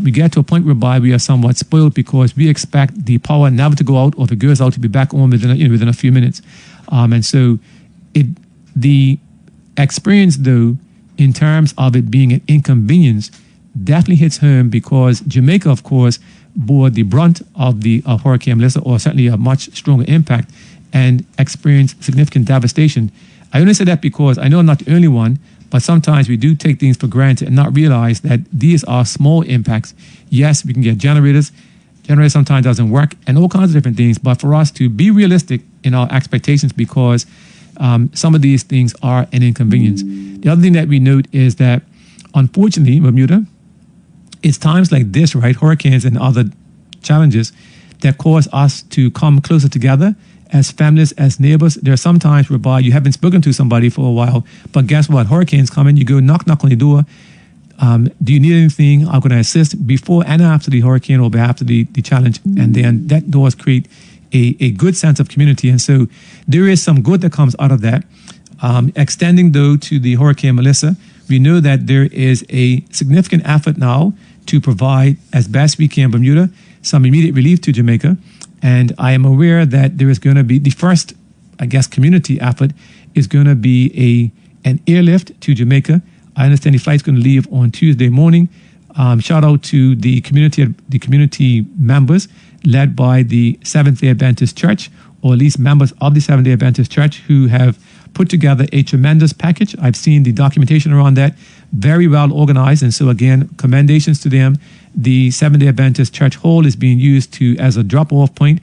we get to a point whereby we are somewhat spoiled because we expect the power never to go out, or if it goes out, to be back on within a few minutes. And so the experience, though, in terms of it being an inconvenience, definitely hits home, because Jamaica, of course, bore the brunt of Hurricane Melissa, or certainly a much stronger impact, and experienced significant devastation. I only say that because I know I'm not the only one, but sometimes we do take things for granted and not realize that these are small impacts. Yes, we can get generators. Generators sometimes doesn't work, and all kinds of different things. But for us to be realistic in our expectations, because some of these things are an inconvenience. The other thing that we note is that, unfortunately, Bermuda, it's times like this, right, hurricanes and other challenges, that cause us to come closer together as families, as neighbors. There are some times whereby you haven't spoken to somebody for a while, but guess what? Hurricanes come in, you go knock on your door. Do you need anything? How can I assist? Before and after the hurricane, or after the challenge. And then that does create a good sense of community. And so there is some good that comes out of that. Extending, though, to the Hurricane Melissa, we know that there is a significant effort now to provide, as best we can, Bermuda, some immediate relief to Jamaica. And I am aware that there is going to be the first, community effort is going to be an airlift to Jamaica. I understand the flight's going to leave on Tuesday morning. Shout out to the community members led by the Seventh-day Adventist Church, or at least members of the Seventh-day Adventist Church, who have put together a tremendous package. I've seen the documentation around that, very well organized. And so again, commendations to them. The Seventh-day Adventist Church Hall is being used as a drop-off point.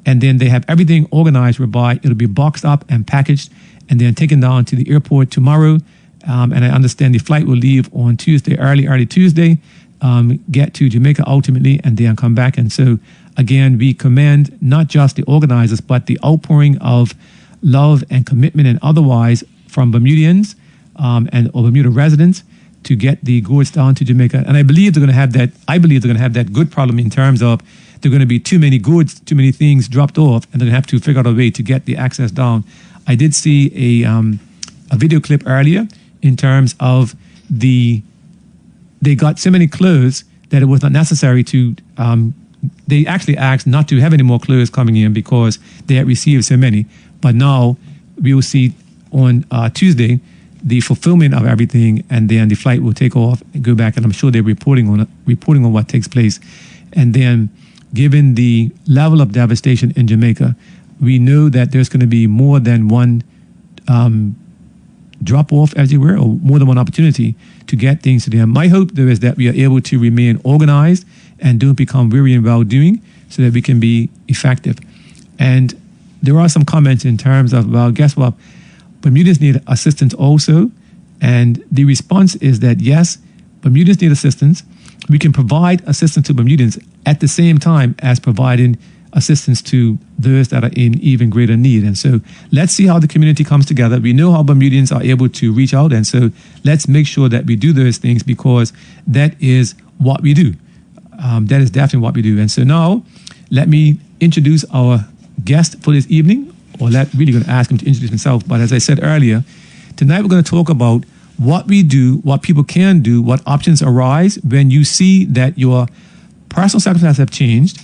And then they have everything organized whereby it'll be boxed up and packaged and then taken down to the airport tomorrow. And I understand the flight will leave on Tuesday, early Tuesday, get to Jamaica ultimately, and then come back. And so again, we commend not just the organizers, but the outpouring of love and commitment and otherwise from Bermudians or Bermuda residents to get the goods down to Jamaica. And I believe they're going to have that. I believe they're going to have that good problem in terms of there are going to be too many goods, too many things dropped off, and they're going to have to figure out a way to get the access down. I did see a video clip earlier in terms of they got so many clothes that it was not necessary to. They actually asked not to have any more clothes coming in because they had received so many. But now we will see on Tuesday the fulfillment of everything, and then the flight will take off and go back. And I'm sure they're reporting on what takes place. And then, given the level of devastation in Jamaica, we know that there's going to be more than one drop off, as it were, or more than one opportunity to get things to them. My hope, though, is that we are able to remain organized and don't become weary in well-doing, so that we can be effective. And there are some comments in terms of, well, guess what? Bermudians need assistance also. And the response is that, yes, Bermudians need assistance. We can provide assistance to Bermudians at the same time as providing assistance to those that are in even greater need. And so let's see how the community comes together. We know how Bermudians are able to reach out. And so let's make sure that we do those things, because that is what we do. That is definitely what we do. And so now let me introduce our guest for this evening, or really going to ask him to introduce himself. But as I said earlier, tonight we're going to talk about what we do, what people can do, what options arise when you see that your personal circumstances have changed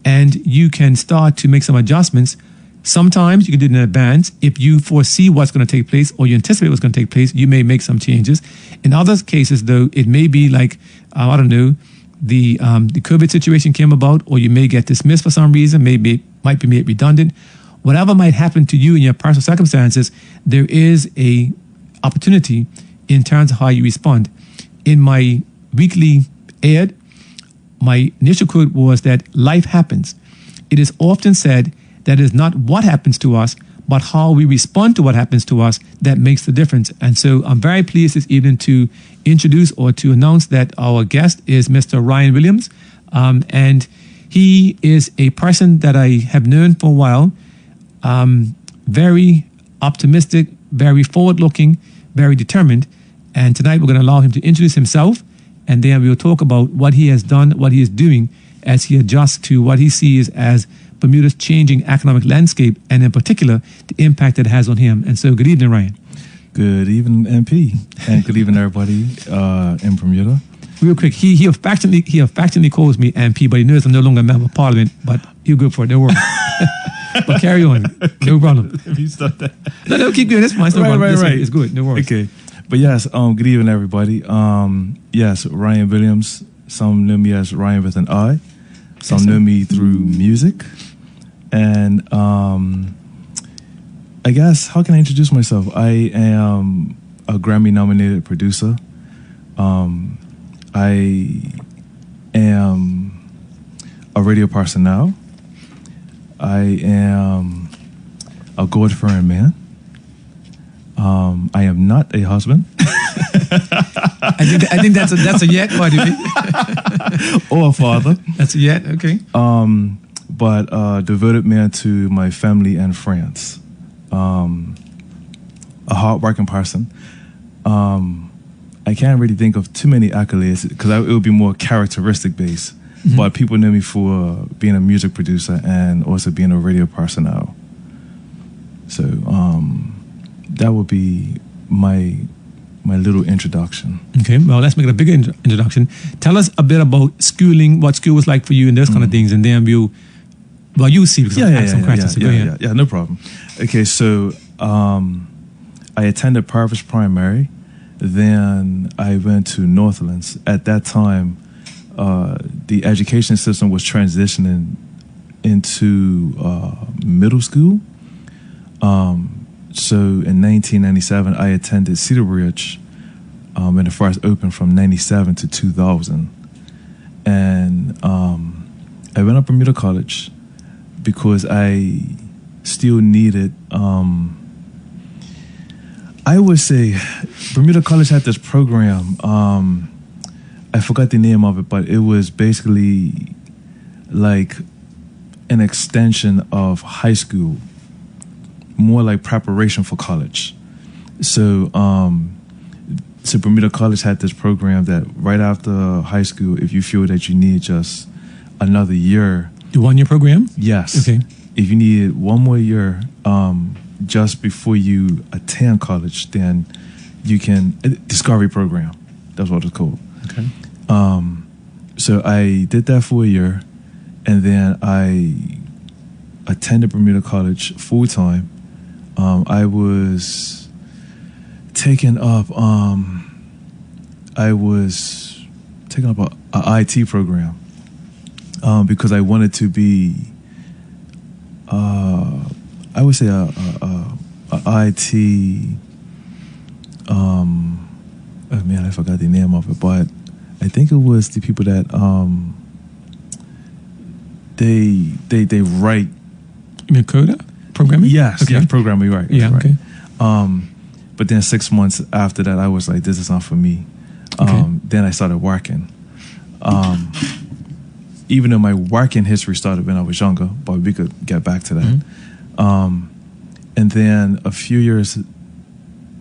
and you can start to make some adjustments. Sometimes you can do it in advance. If you foresee what's going to take place or you anticipate what's going to take place, you may make some changes. In other cases, though, it may be like, the COVID situation came about, or you may get dismissed for some reason, might be made redundant. Whatever might happen to you in your personal circumstances, there is a opportunity in terms of how you respond. In my weekly ad, my initial quote was that life happens. It is often said that it is not what happens to us, but how we respond to what happens to us that makes the difference. And so I'm very pleased this evening to introduce or to announce that our guest is Mr. Ryan Williams. And he is a person that I have known for a while, very optimistic, very forward-looking, very determined. And tonight we're going to allow him to introduce himself, and then we'll talk about what he has done, what he is doing as he adjusts to what he sees as Bermuda's changing economic landscape, and in particular, the impact it has on him. And so, good evening, Ryan. Good evening, MP, and good evening, everybody in Bermuda. real quick, he affectionately calls me MP, but he knows I'm no longer a member of Parliament. But he'll go for it. Don't worry. But carry on. No problem. If you start that. No, keep going. That's fine. It's no problem. Right. It's good. No worries. Okay. But yes, good evening, everybody. Yes, Ryan Williams. Some know me as Ryan with an I. Some know me through music. And I guess, how can I introduce myself? I am a Grammy-nominated producer. I am a radio personnel. I am a God-fearing man. I am not a husband. I think that's a yet, by the way. Or a father. That's a yet, okay. But devoted man to my family and friends. A hardworking person. I can't really think of too many accolades because it would be more characteristic based. Mm-hmm. But people know me for being a music producer and also being a radio personnel. So that would be my little introduction. Okay, well, let's make it a bigger introduction. Tell us a bit about schooling, what school was like for you and those kind of things, and then you see, because I'll ask some questions. Yeah, no problem. Okay, so I attended Purvis Primary, then I went to Northlands. At that time, the education system was transitioning into middle school. So in 1997, I attended Cedar Ridge, and it first opened from 97 to 2000. And I went up Bermuda College because I still needed, I would say, Bermuda College had this program, I forgot the name of it, but it was basically like an extension of high school, more like preparation for college. So Bermuda College had this program that right after high school, if you feel that you need just another year. The 1 year program? Yes. Okay. If you needed one more year just before you attend college, then you can, Discovery Program, that's what it's called. Okay. So I did that for a year, and then I attended Bermuda College full time. I was taking up an IT program because I wanted to be I would say a IT oh man, I forgot the name of it, but I think it was the people that they write. You mean coder? Programming? Yes, okay. Yes, programming, right. Yeah, right. okay. But then 6 months after that, I was like, this is not for me. Okay. Then I started working. Even though my working history started when I was younger, but we could get back to that. Mm-hmm. And then a few years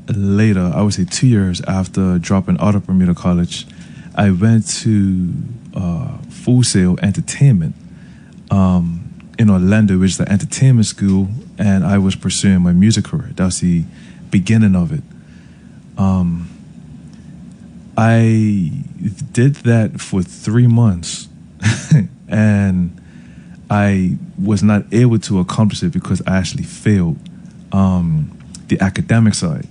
later, I would say 2 years after dropping out of Bermuda College, I went to Full Sail Entertainment in Orlando, which is the entertainment school, and I was pursuing my music career. That was the beginning of it. I did that for 3 months, and I was not able to accomplish it because I actually failed the academic side.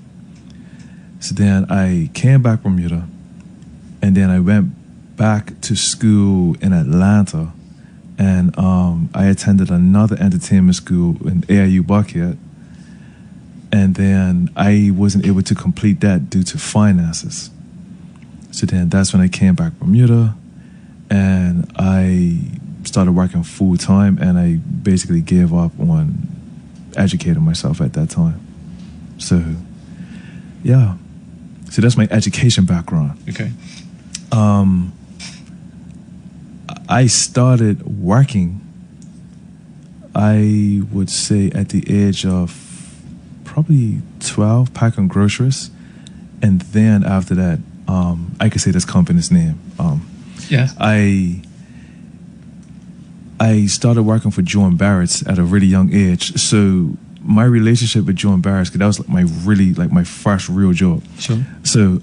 So then I came back from Bermuda, and then I went back to school in Atlanta, and I attended another entertainment school in AIU Buckhead, and then I wasn't able to complete that due to finances. So then that's when I came back from Bermuda, and I started working full time, and I basically gave up on educating myself at that time. So, yeah. So that's my education background. Okay. I started working, I would say, at the age of probably 12, packing groceries. And then after that, I could say this company's name. Yes. I started working for John Barrett's at a really young age. So my relationship with John Barrett's, that was my first real job. Sure. So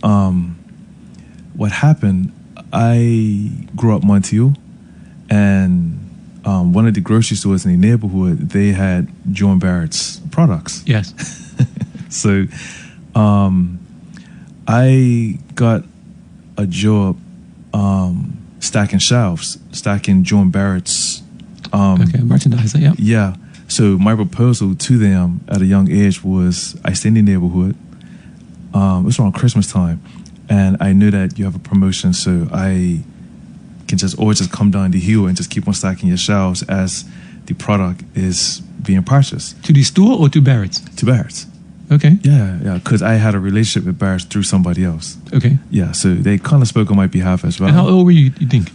what happened, I grew up Montreal, and one of the grocery stores in the neighborhood, they had John Barrett's products. Yes. So I got a job stacking shelves, stacking John Barrett's. Merchandiser, yeah. Yeah. So my proposal to them at a young age was, I stay in the neighborhood. It was around Christmas time, and I knew that you have a promotion, so I can just come down the hill and just keep on stacking your shelves as the product is being purchased. To the store or to Barrett's? To Barrett's. Okay. Yeah, because I had a relationship with Barrett's through somebody else. Okay. Yeah, so they kind of spoke on my behalf as well. And how old were you think?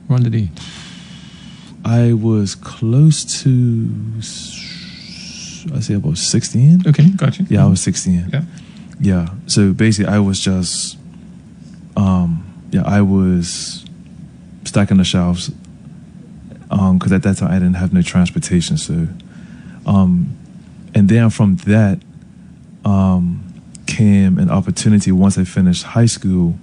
Around the day? I was close to, I'd say about 16. Okay, gotcha. Yeah, I was 16. Yeah. Yeah, so basically I was just, I was stacking the shelves because at that time I didn't have no transportation. So, and then from that came an opportunity once I finished high school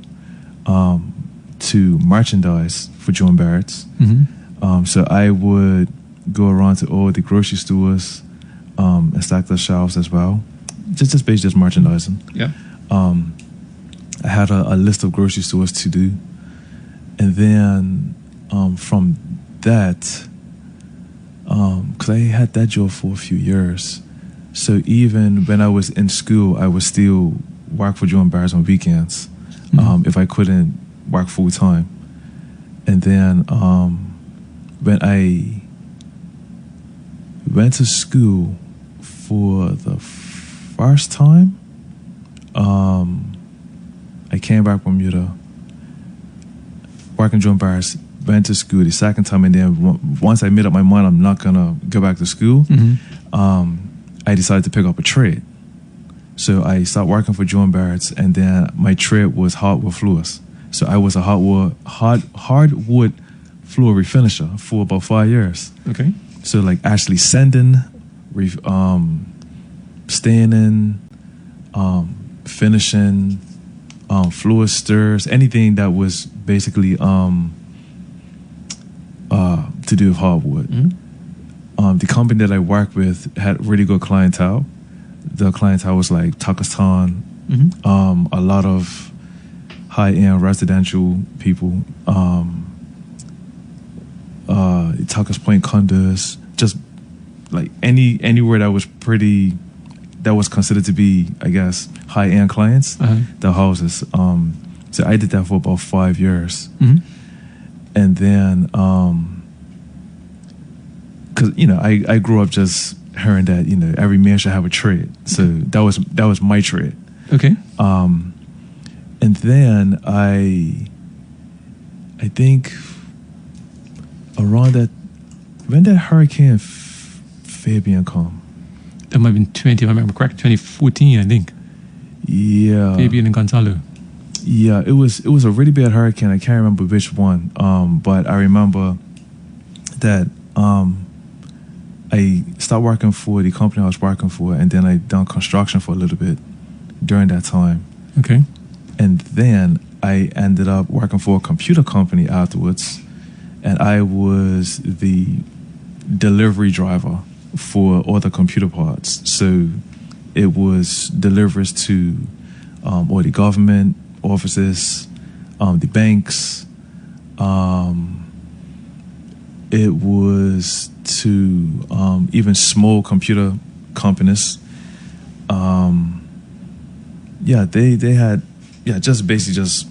to merchandise for John Barrett's. Mm-hmm. So I would go around to all the grocery stores and stack the shelves as well. Just basically just merchandising. Yeah. I had a list of grocery stores to do. And then from that, because I had that job for a few years, so even when I was in school, I would still work for John Barrett's on weekends if I couldn't work full time. And then when I went to school for the first time, I came back from Bermuda, working John Barrett's, went to school the second time, and then once I made up my mind I'm not gonna go back to school, I decided to pick up a trade. So I started working for John Barrett's, and then my trade was hardwood floors. So I was a hardwood floor refinisher for about 5 years. Okay. So like actually sanding, staining, finishing, floor stirs, anything that was basically to do with hardwood. The company that I worked with had really good clientele. The clientele was like Takistan, a lot of high-end residential people, Tuckers Point condos, just like anywhere that was considered to be, I guess, high-end clients, the houses. So I did that for about 5 years. And then, because, I grew up just hearing that, every man should have a trade. So that was my trade. Okay. And then I think around when did Hurricane Fabian come? That might have been 20, if I remember correct, 2014, I think. Yeah. Fabian and Gonzalo. Yeah, it was a really bad hurricane. I can't remember which one. But I remember that I started working for the company I was working for, and then I done construction for a little bit during that time. Okay. And then I ended up working for a computer company afterwards, and I was the delivery driver for all the computer parts. So it was deliveries to all the government offices, the banks. It was to even small computer companies. They had just basically just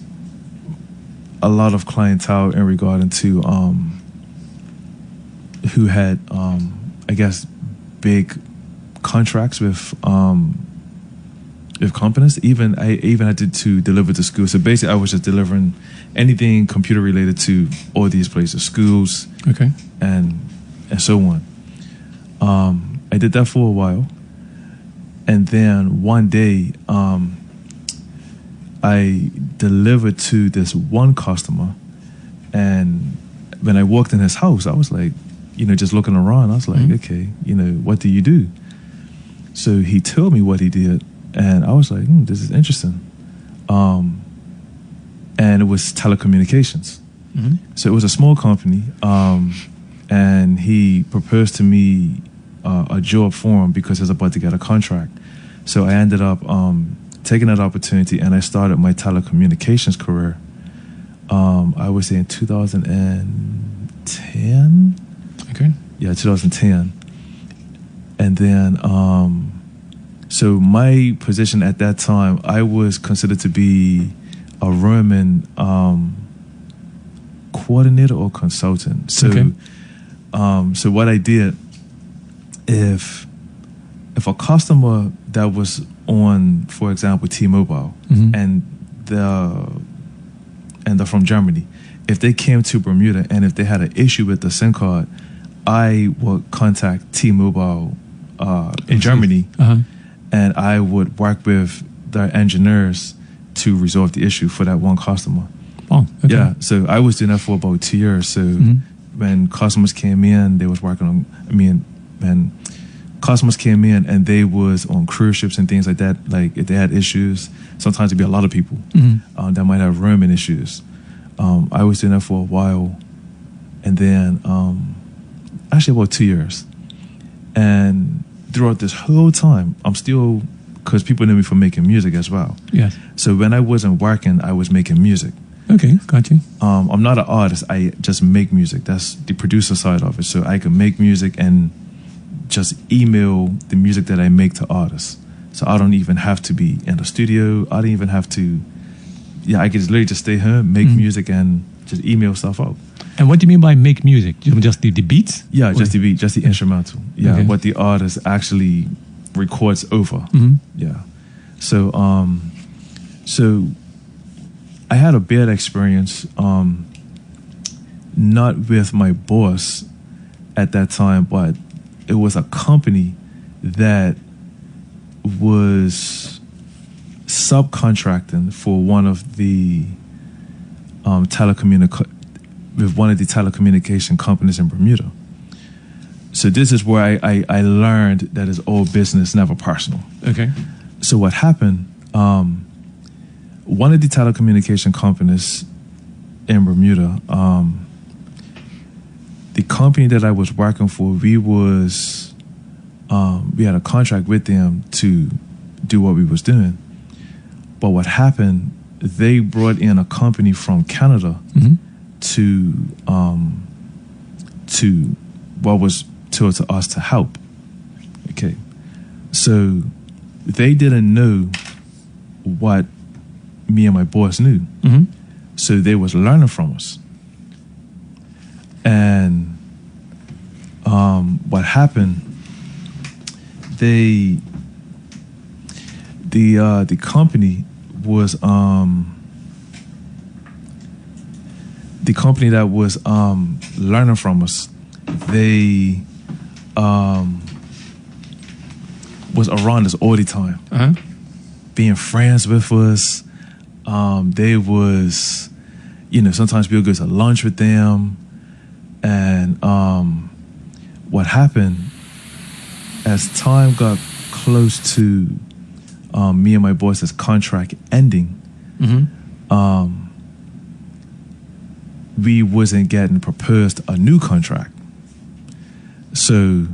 a lot of clientele in regard to who had I guess big contracts with companies. I even had to deliver to schools. So basically I was just delivering anything computer related to all these places, schools, okay, and so on. I did that for a while, and then one day I delivered to this one customer, and when I walked in his house, I was like, just looking around, I was like, okay, what do you do? So he told me what he did, and I was like, this is interesting. and it was telecommunications. Mm-hmm. So it was a small company, and he proposed to me a job for him because he was about to get a contract. So I ended up taking that opportunity, and I started my telecommunications career. I was in 2010. Okay. Yeah, 2010. And then, so my position at that time, I was considered to be a roaming coordinator or consultant. So, Okay. So what I did, if a customer that was on, for example, T-Mobile, Mm-hmm. and they're from Germany, if they came to Bermuda and if they had an issue with the SIM card, I would contact T-Mobile in Germany, Uh-huh. and I would work with their engineers to resolve the issue for that one customer. Oh, okay. Yeah, so I was doing that for about 2 years. So when customers came in, they was working on. When customers came in and they was on cruise ships and things like that, like if they had issues, sometimes it'd be a lot of people that might have roaming issues. I was doing that for a while, and then actually about 2 years. And throughout this whole time, I'm still, because people know me for making music as well. Yes. So when I wasn't working, I was making music. Okay, got you. I'm not an artist. I just make music. That's the producer side of it. So I can make music and just email the music that I make to artists. So I don't even have to be in the studio. I don't even have to. Yeah, I can literally just stay home, make music, and just email stuff out. And what do you mean by make music? Just the beats? Yeah, just the beat, just the instrumental. Yeah, Okay. what the artist actually records over. Yeah. So so I had a bad experience, not with my boss at that time, but it was a company that was subcontracting for one of the telecommunication companies in Bermuda. So this is where I learned that it's all business, never personal. Okay. So what happened, one of the telecommunication companies in Bermuda, the company that I was working for, we had a contract with them to do what we was doing. But what happened, they brought in a company from Canada to what was told to us to help. Okay. So they didn't know what me and my boss knew. So they was learning from us. And what happened, the company was the company that was learning from us, they was around us all the time, being friends with us. They was, sometimes we would go to lunch with them. And what happened, as time got close to me and my boss's contract ending, we wasn't getting proposed a new contract. So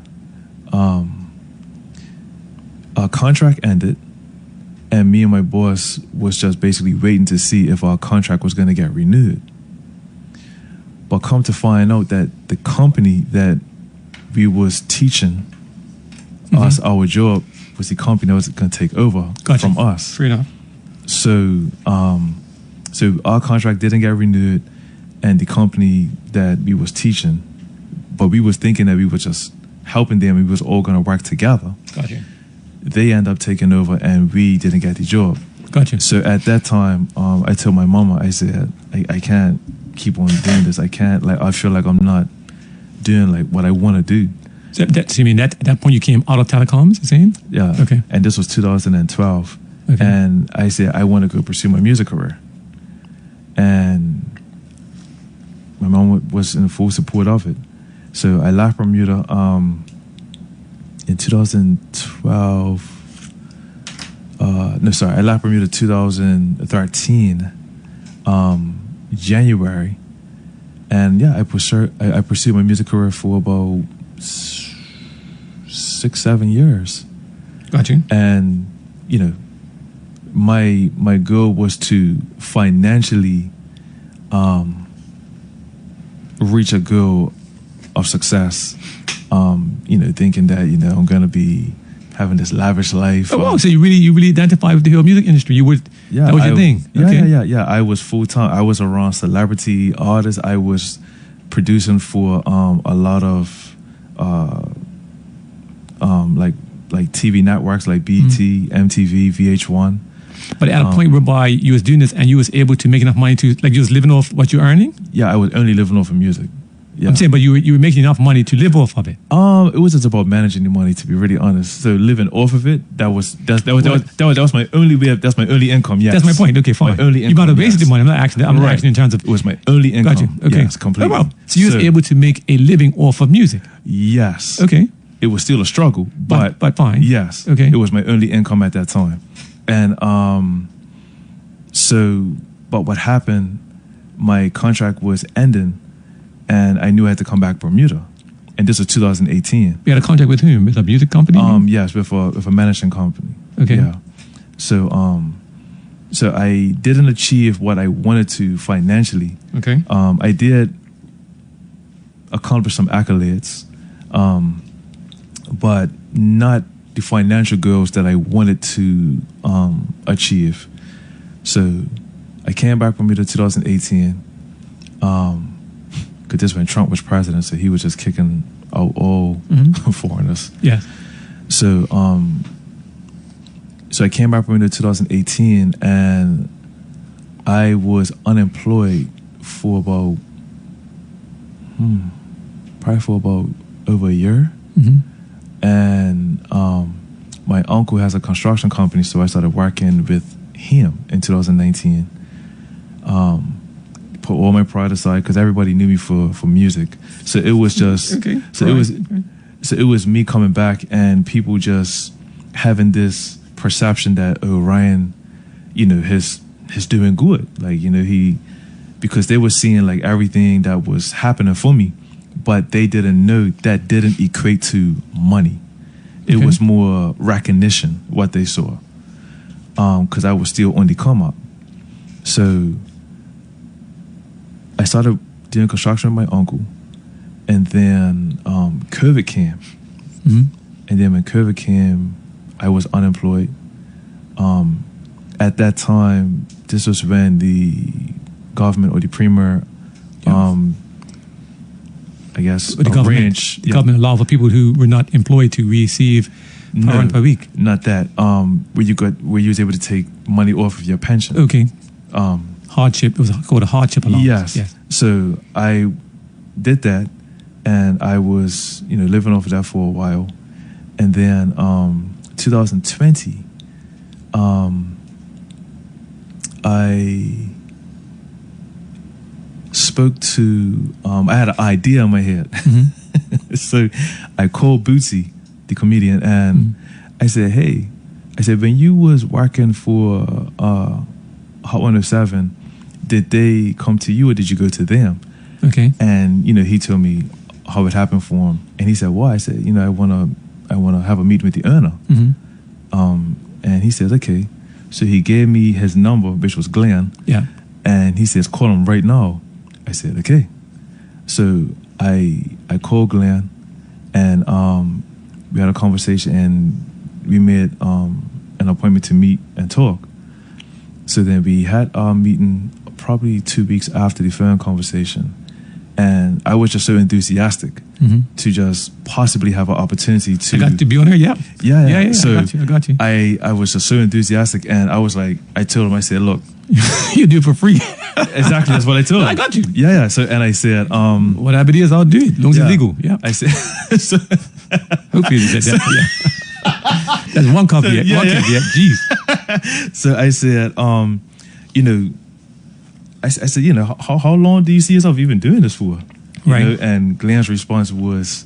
our contract ended, and me and my boss was just basically waiting to see if our contract was going to get renewed. But come to find out that the company that we was teaching us our job was the company that was going to take over from us. Fair enough. So, so our contract didn't get renewed, and the company that we was teaching, but we was thinking that we were just helping them. We was all going to work together. Gotcha. They end up taking over, and we didn't get the job. Gotcha. So at that time, I told my mama, I said, I can't keep on doing this. I can't, I feel like I'm not doing what I want to do. So you mean at that point you came out of telecoms, you're saying? Yeah. Okay. And this was 2012. Okay. And I said, I want to go pursue my music career. And my mom was in full support of it. So I left Bermuda in 2012. I left Bermuda 2013. January, and yeah, I pursued my music career for about 6-7 years. Got you. And you know, my goal was to financially reach a goal of success. You know, thinking that I'm gonna be having this lavish life. Oh, wow. So you really identify with the whole music industry. You would, yeah, that was your thing. Okay. Yeah. I was full time. I was around celebrity artists. I was producing for a lot of like TV networks like BET, MTV, VH1. But at a point whereby you was doing this and you was able to make enough money to, like, you was living off what you're earning? Yeah, I was only living off of music. Yeah. I'm saying, but you were making enough money to live off of it. It was just about managing the money, to be really honest. So living off of it, that was my only way. That's my only income. Yes, that's my point. Okay, fine. My only income, you might have wasted the money. I'm not asking. I'm right. asking in terms of. It was my only income. Got you. Okay. Yes, completely. Oh, wow. So you was able to make a living off of music. Yes. Okay. It was still a struggle, but fine. Yes. Okay. It was my only income at that time, and but what happened? My contract was ending. And I knew I had to come back to Bermuda. And this was 2018. You had a contract with whom? With a music company? Yes, with a managing company. Okay. Yeah. So I didn't achieve what I wanted to financially. Okay. I did accomplish some accolades, but not the financial goals that I wanted to achieve. So I came back from Bermuda 2018. Because this when Trump was president, so he was just kicking out all foreigners. Yeah. So I came back from 2018, and I was unemployed for about over a year. Mm-hmm. And my uncle has a construction company, so I started working with him in 2019. Put all my pride aside because everybody knew me for music. So it was just okay. So it was me coming back and people just having this perception that Ryan, he's doing good. Like, because they were seeing like everything that was happening for me, but they didn't know that didn't equate to money. It was more recognition what they saw. Because I was still on the come up. So I started doing construction with my uncle, and then COVID came. Mm-hmm. And then when COVID came, I was unemployed. At that time, this was when the government or the premier, I guess, the government allowed for people who were not employed to receive per week. Not that. Where you was able to take money off of your pension. Okay. Hardship. It was called a hardship allowance. Yes. So I did that, and I was living off of that for a while, and then 2020, I spoke to. I had an idea in my head, so I called Bootsy, the comedian, and I said, "Hey," I said, "when you was working for Hot 107, did they come to you or did you go to them?" Okay. And he told me how it happened for him, and he said, "Why?" I said, "I wanna have a meeting with the owner." And he says, "Okay." So he gave me his number, which was Glenn. Yeah. And he says, "Call him right now." I said, "Okay." So I called Glenn, and we had a conversation, and we made an appointment to meet and talk. So then we had our meeting probably 2 weeks after the phone conversation. And I was just so enthusiastic to just possibly have an opportunity to... I got to be on here, yeah. Yeah. So I got you. I was just so enthusiastic, and I was like, I told him, I said, "Look..." You do it for free. Exactly, that's what I told him. I got you. Yeah. So, and I said... whatever it is, I'll do it, as long as it's legal. Yeah. I said... Hopefully you said that, yeah. That's one caveat. Jeez. So I said, I said, how long do you see yourself even doing this for? Right. And Glenn's response was,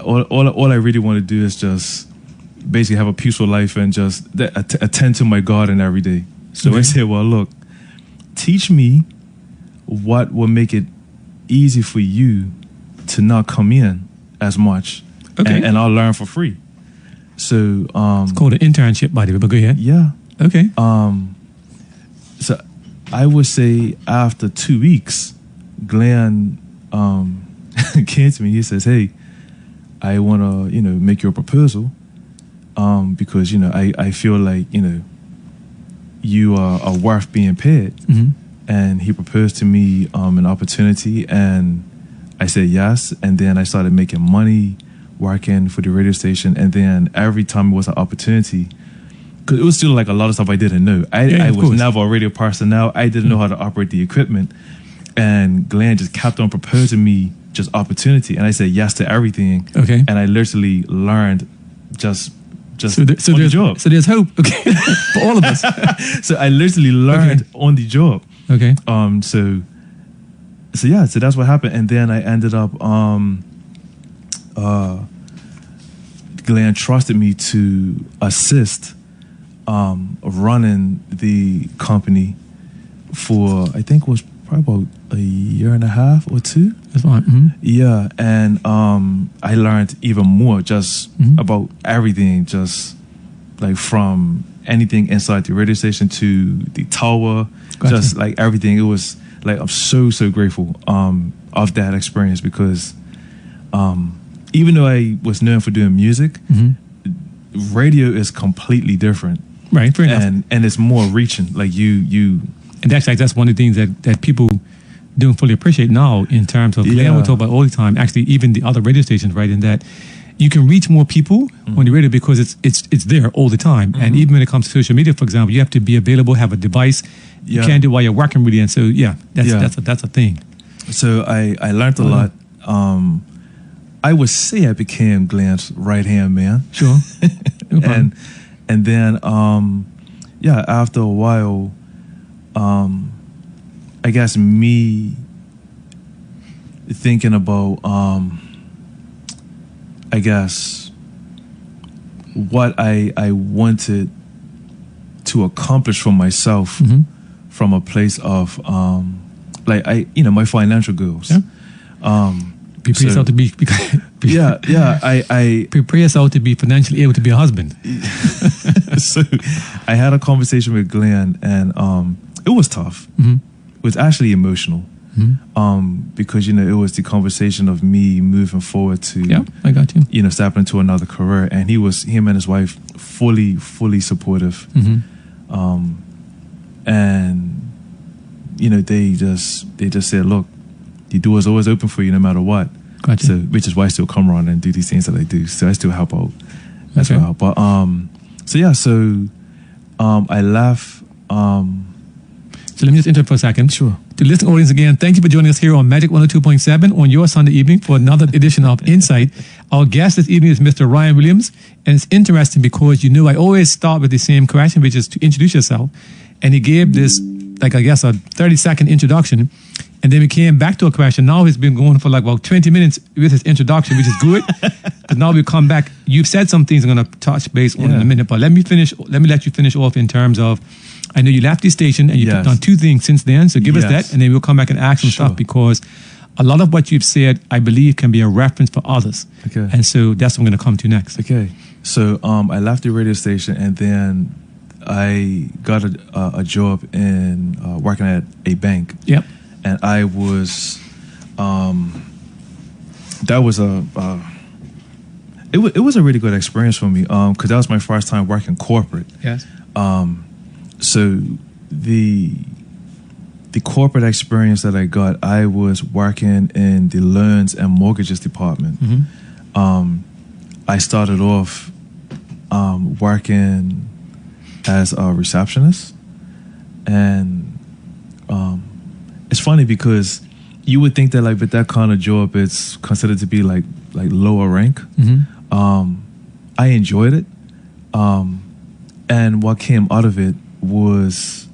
all I really want to do is just basically have a peaceful life and just attend to my garden every day. So I said, well, look, teach me what will make it easy for you to not come in as much, Okay. and I'll learn for free. So It's called an internship, by the way, but go ahead. yeah. Okay. So I would say after 2 weeks, Glenn came to me. He says, "Hey, I want to, make you a proposal, because I feel like you are worth being paid." Mhm. And he proposed to me an opportunity, and I said yes. And then I started making money working for the radio station. And then every time it was an opportunity, because it was still like a lot of stuff I didn't know. Yeah, I of was course. never a radio personnel. I didn't know how to operate the equipment. And Glenn just kept on proposing me just opportunity, and I said yes to everything. Okay. And I literally learned just So, on the job. so there's hope, okay, for all of us. So I literally learned on the job. Okay. So that's what happened, and then I ended up. Glenn trusted me to assist running the company for, I think it was probably about a year and a half or two. That's fine. Mm-hmm. Yeah, and I learned even more just about everything, just like from anything inside the radio station to the tower, Gotcha. just like everything. It was like, I'm so grateful of that experience, because even though I was known for doing music, radio is completely different, Right. Fair enough. and it's more reaching. Like you. And that's one of the things that people don't fully appreciate now in terms of, Glenn will talk about all the time, actually even the other radio stations, right, in that you can reach more people on the radio because it's there all the time. And even when it comes to social media, for example, you have to be available, have a device. You Yeah. can't do it while you're working really. And so, that's a thing. So I learned a lot. I would say I became Glenn's right-hand man. Sure. No problem. And then after a while, I guess me thinking about I guess what I wanted to accomplish for myself from a place of my financial goals. Yeah. Prepare yourself to be I prepare yourself to be financially able to be a husband. So I had a conversation with Glenn, and it was tough. It was actually emotional, because it was the conversation of me moving forward to Yeah, I got you. stepping into another career, and him and his wife fully supportive, and they just said, look, the door is always open for you no matter what. Gotcha. So, which is why I still come around and do these things that I do. So I still help out as Okay. well. But I left. So let me just interrupt for a second. Sure. To the listening audience again, thank you for joining us here on Magic 102.7 on your Sunday evening for another edition of Insight. Our guest this evening is Mr. Ryan Williams, and it's interesting because I always start with the same question, which is to introduce yourself. And he gave this, a 30-second introduction, and then we came back to a question. Now he's been going for about 20 minutes with his introduction, which is good. Because now we come back. You've said some things I'm going to touch base on in a minute, but let me let you finish off in terms of, I know you left the station and you've done two things since then. So give us that, and then we'll come back and ask some stuff, because a lot of what you've said, I believe, can be a reference for others. Okay. And so that's what I'm going to come to next. Okay. So I left the radio station, and then I got a job in working at a bank. Yep. And I was, that was it was a really good experience for me, because that was my first time working corporate. Yes. So the corporate experience that I got, I was working in the loans and mortgages department. I started off working as a receptionist, and it's funny because you would think that with that kind of job, it's considered to be like lower rank. I enjoyed it, and what came out of it was,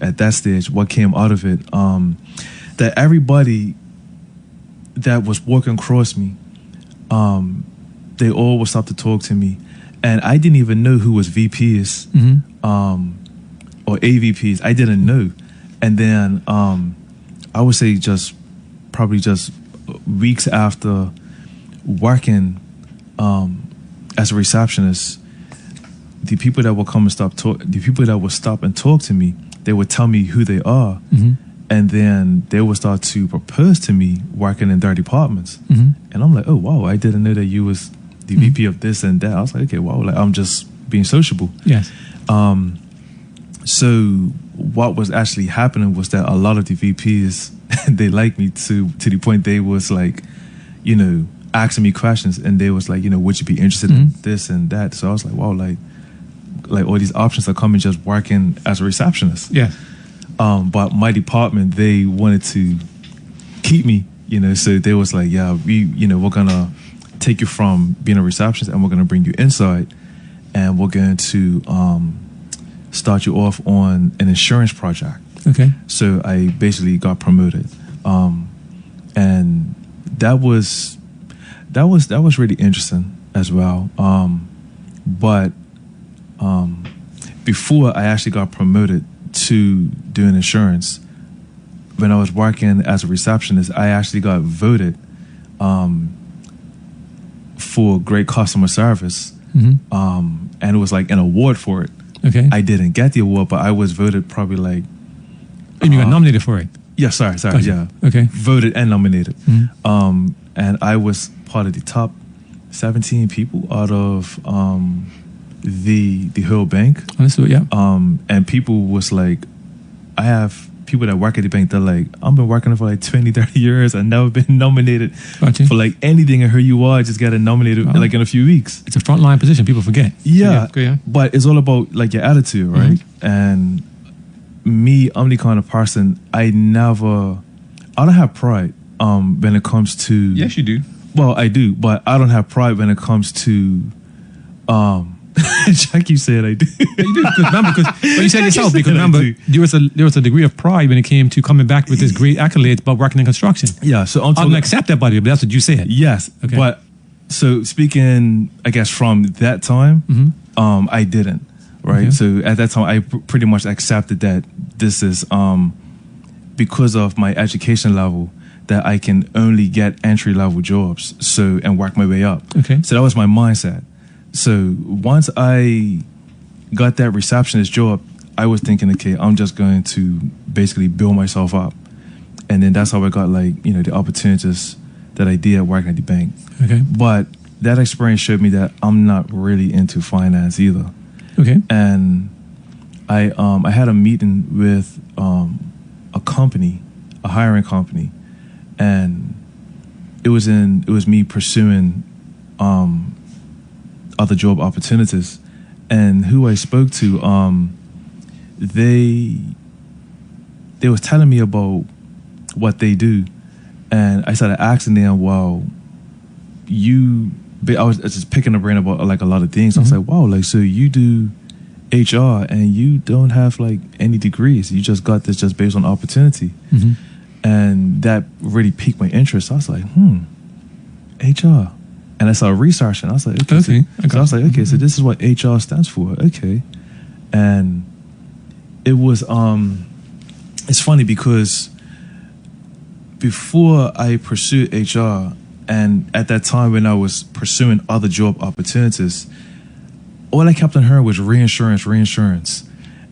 at that stage, what came out of it, that everybody that was walking across me, they all would stop to talk to me, and I didn't even know who was VPs or AVPs. I didn't know. And then I would say probably just weeks after working as a receptionist, the people that will come and the people that will stop and talk to me, they would tell me who they are, and then they would start to propose to me working in their departments. And I'm like, oh wow, I didn't know that you was the VP of this and that. I was like, okay, wow, like I'm just being sociable. Yes. So what was actually happening was that a lot of the VPs they liked me to the point they was like, you know, asking me questions, and they was like, you know, would you be interested in this and that? So I was like, wow, like all these options are coming just working as a receptionist. Yeah. But my department, they wanted to keep me, you know, so they was like, yeah, we're gonna take you from being a receptionist and we're gonna bring you inside, and we're going to start you off on an insurance project. Okay. So I basically got promoted, and that was really interesting as well. But before I actually got promoted to doing insurance, when I was working as a receptionist, I actually got voted for great customer service, and it was like an award for it. Okay. I didn't get the award, but I was voted probably like. And you got nominated for it? Yeah, sorry, Gotcha. yeah. Okay. Voted and nominated. And I was part of the top 17 people out of the whole bank. Understood, yeah. And people was like, I have people that work at the bank, they're like, I've been working for like 20, 30 years. I've never been nominated for like anything, and here you are, just got nominated like in a few weeks. It's a frontline position, people forget. Yeah, So, yeah. But it's all about like your attitude, right? And me, I'm the kind of person, I don't have pride when it comes to. Yes, you do. Well, I do, but I don't have pride when it comes to Jackie said I do. Yeah, you do, but you said yourself, because remember, there was a degree of pride when it came to coming back with this great accolades about working in construction. Yeah, so I don't accept that, by the way, but that's what you said. Yes, Okay. But so speaking, I guess from that time, I didn't. Right. Okay. So at that time, I pretty much accepted that this is because of my education level, that I can only get entry level jobs. So and work my way up. Okay. So that was my mindset. So once I got that receptionist job, I was thinking, okay, I'm just going to basically build myself up. And then that's how I got like, you know, the opportunities that I did working at the bank. Okay. But that experience showed me that I'm not really into finance either. Okay. And I had a meeting with a company, a hiring company, and it was me pursuing other job opportunities, and who I spoke to, they was telling me about what they do, and I started asking them, well, I was just picking the brain about like a lot of things. I was like, wow, like, so you do HR and you don't have like any degrees. You just got this just based on opportunity. And that really piqued my interest. I was like, HR. And I started researching. I was like, okay. So I was like, okay, so this is what HR stands for. Okay. And it was, it's funny because before I pursued HR, and at that time when I was pursuing other job opportunities, all I kept on hearing was reinsurance.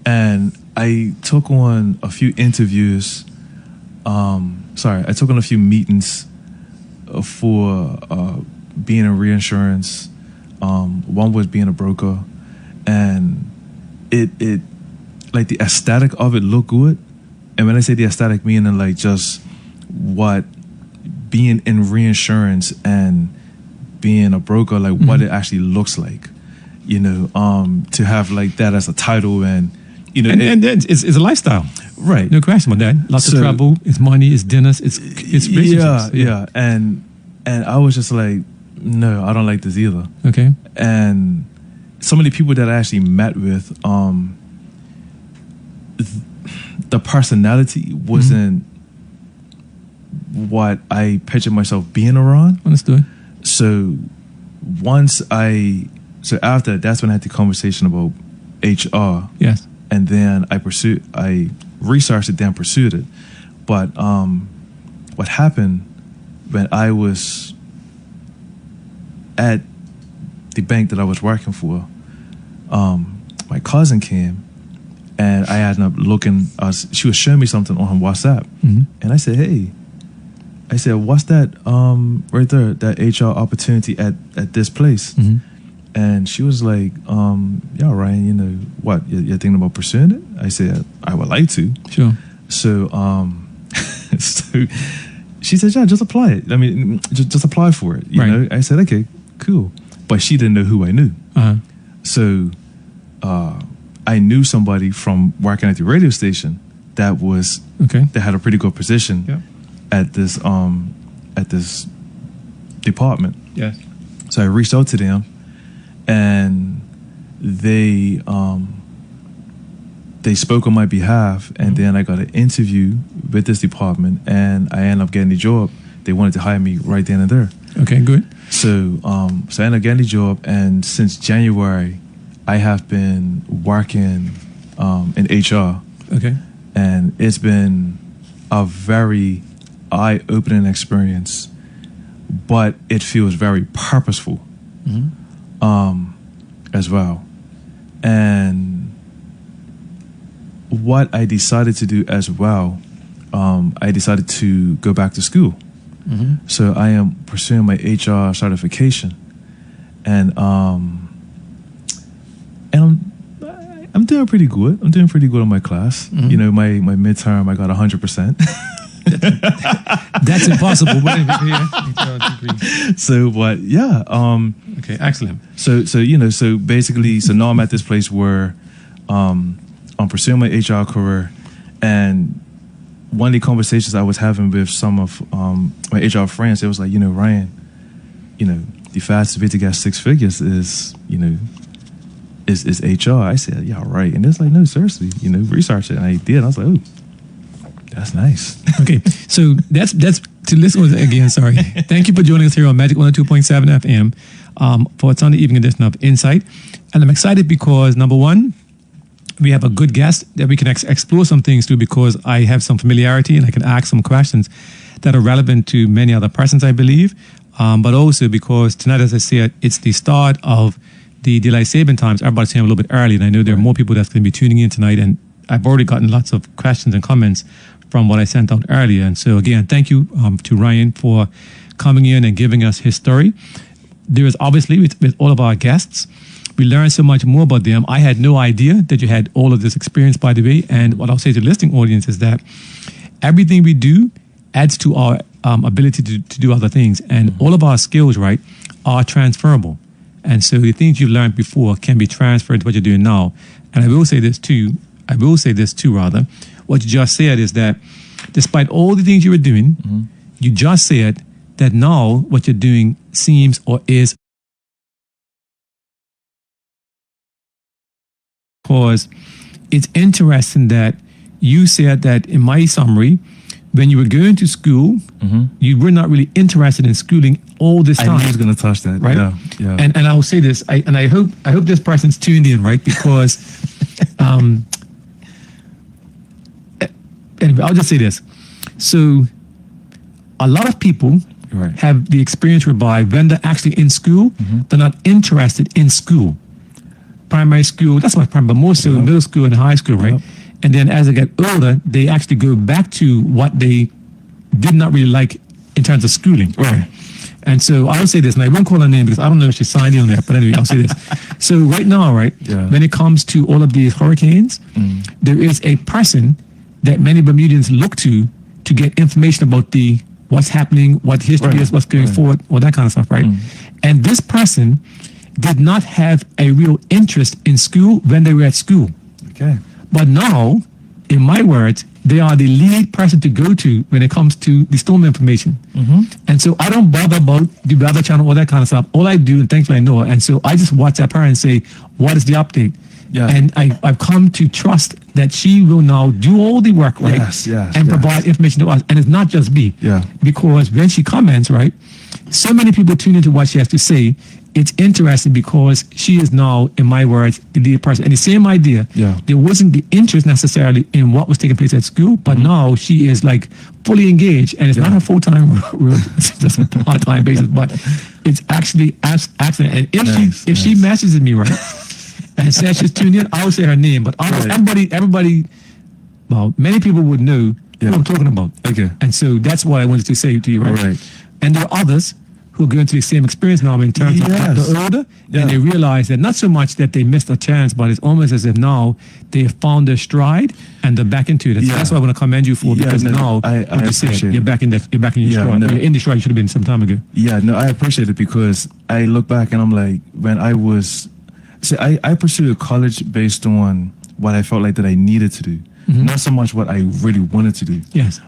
And I took on a few interviews. I took on a few meetings for being in reinsurance. One was being a broker, and it like the aesthetic of it looked good. And when I say the aesthetic, meaning like just what being in reinsurance and being a broker, like what it actually looks like, you know, to have like that as a title, and you know, and it's a lifestyle, right? No question about that. Lots of travel, it's money, it's dinners, it's relationships. Yeah. And I was just like, no, I don't like this either. Okay. And some of the people that I actually met with, the personality wasn't what I pictured myself being around. Understood. So after that's when I had the conversation about HR. Yes. And then I researched it, then pursued it. But what happened when I was at the bank that I was working for, my cousin came, and I ended up looking. She was showing me something on WhatsApp, and I said, "Hey," I said, "What's that right there? That HR opportunity at this place?" And she was like, "Yeah, Ryan, you know what? You're thinking about pursuing it?" I said, "I would like to." Sure. So, so she said, "Yeah, just apply it. I mean, just apply for it." You know? I said, "Okay, cool." But she didn't know who I knew. So I knew somebody from working at the radio station that was that had a pretty good position at this department. Yes. So I reached out to them, and they spoke on my behalf, and then I got an interview with this department, and I ended up getting the job. They wanted to hire me right then and there. Okay, good. So so I ended up getting the job, and since January, I have been working in HR. Okay. And it's been a very eye-opening experience, but it feels very purposeful as well. And what I decided to do as well, I decided to go back to school. So I am pursuing my HR certification, and I'm doing pretty good. I'm doing pretty good in my class. You know, my midterm, I got 100%. That's impossible. So, but yeah. Okay, excellent. So you know, so basically, so now I'm at this place where I'm pursuing my HR career, and one of the conversations I was having with some of my HR friends, it was like, you know, Ryan, you know, the fastest way to get 6 figures is, you know, is HR. I said, yeah, right. And it's like, no, seriously, you know, research it. And I did. I was like, oh, that's nice. Okay, so that's to listen again. Sorry. Thank you for joining us here on Magic 102.7 FM for a Sunday evening edition of Insight. And I'm excited because, number one, we have a good guest that we can explore some things to, because I have some familiarity and I can ask some questions that are relevant to many other persons, I believe. But also because tonight, as I said, it's the start of the daylight saving times. Everybody's saying a little bit early, and I know there are more people that's going to be tuning in tonight. And I've already gotten lots of questions and comments from what I sent out earlier. And so again, thank you to Ryan for coming in and giving us his story. There is obviously, with all of our guests, we learn so much more about them. I had no idea that you had all of this experience, by the way. And what I'll say to the listening audience is that everything we do adds to our ability to do other things. And all of our skills, right, are transferable. And so the things you've learned before can be transferred to what you're doing now. And I will say this too, what you just said is that despite all the things you were doing, you just said that now what you're doing seems or is, because it's interesting that you said that in my summary, when you were going to school, you were not really interested in schooling all this time. I was going to touch that, right? Yeah. And I will say this, I hope this person's tuned in, right? Because, anyway, I'll just say this. So, a lot of people have the experience whereby when they're actually in school, they're not interested in school. Primary school, that's what primary, but more so middle school and high school, right? And then as they get older, they actually go back to what they did not really like in terms of schooling. Right. And so I'll say this, and I won't call her name because I don't know if she signed in on that, but anyway, I'll say this. So right now, right, when it comes to all of these hurricanes, there is a person that many Bermudians look to get information about what's happening, what history is, what's going forward, all that kind of stuff, right? And this person did not have a real interest in school when they were at school. Okay. But now, in my words, they are the lead person to go to when it comes to the storm information. And so I don't bother about the weather channel, all that kind of stuff. All I do, and thankfully I know her, and so I just WhatsApp her and say, what is the update? Yeah. And I've come to trust that she will now do all the work, right? And provide information to us. And it's not just me. Yeah. Because when she comments, right, so many people tune into what she has to say. It's interesting because she is now, in my words, the lead person. And the same idea, Yeah. there wasn't the interest necessarily in what was taking place at school, but now she is like fully engaged, and it's not a full-time role, it's just a part-time basis, but it's actually excellent. And if she messages me, right, and says she's tuned in, I will say her name, but everybody, well, many people would know who I'm talking about. Okay. And so that's what I wanted to say to you, right? All right. And there are others who are going through the same experience now in terms of the older, and they realize that not so much that they missed a chance, but it's almost as if now they have found their stride and they're back into it. That's what I want to commend you for, because now I appreciate it. You're back in your stride. You're in the stride you should have been some time ago. Yeah, no, I appreciate it, because I look back and I'm like, when I was, I pursued college based on what I felt like that I needed to do, not so much what I really wanted to do. Yes.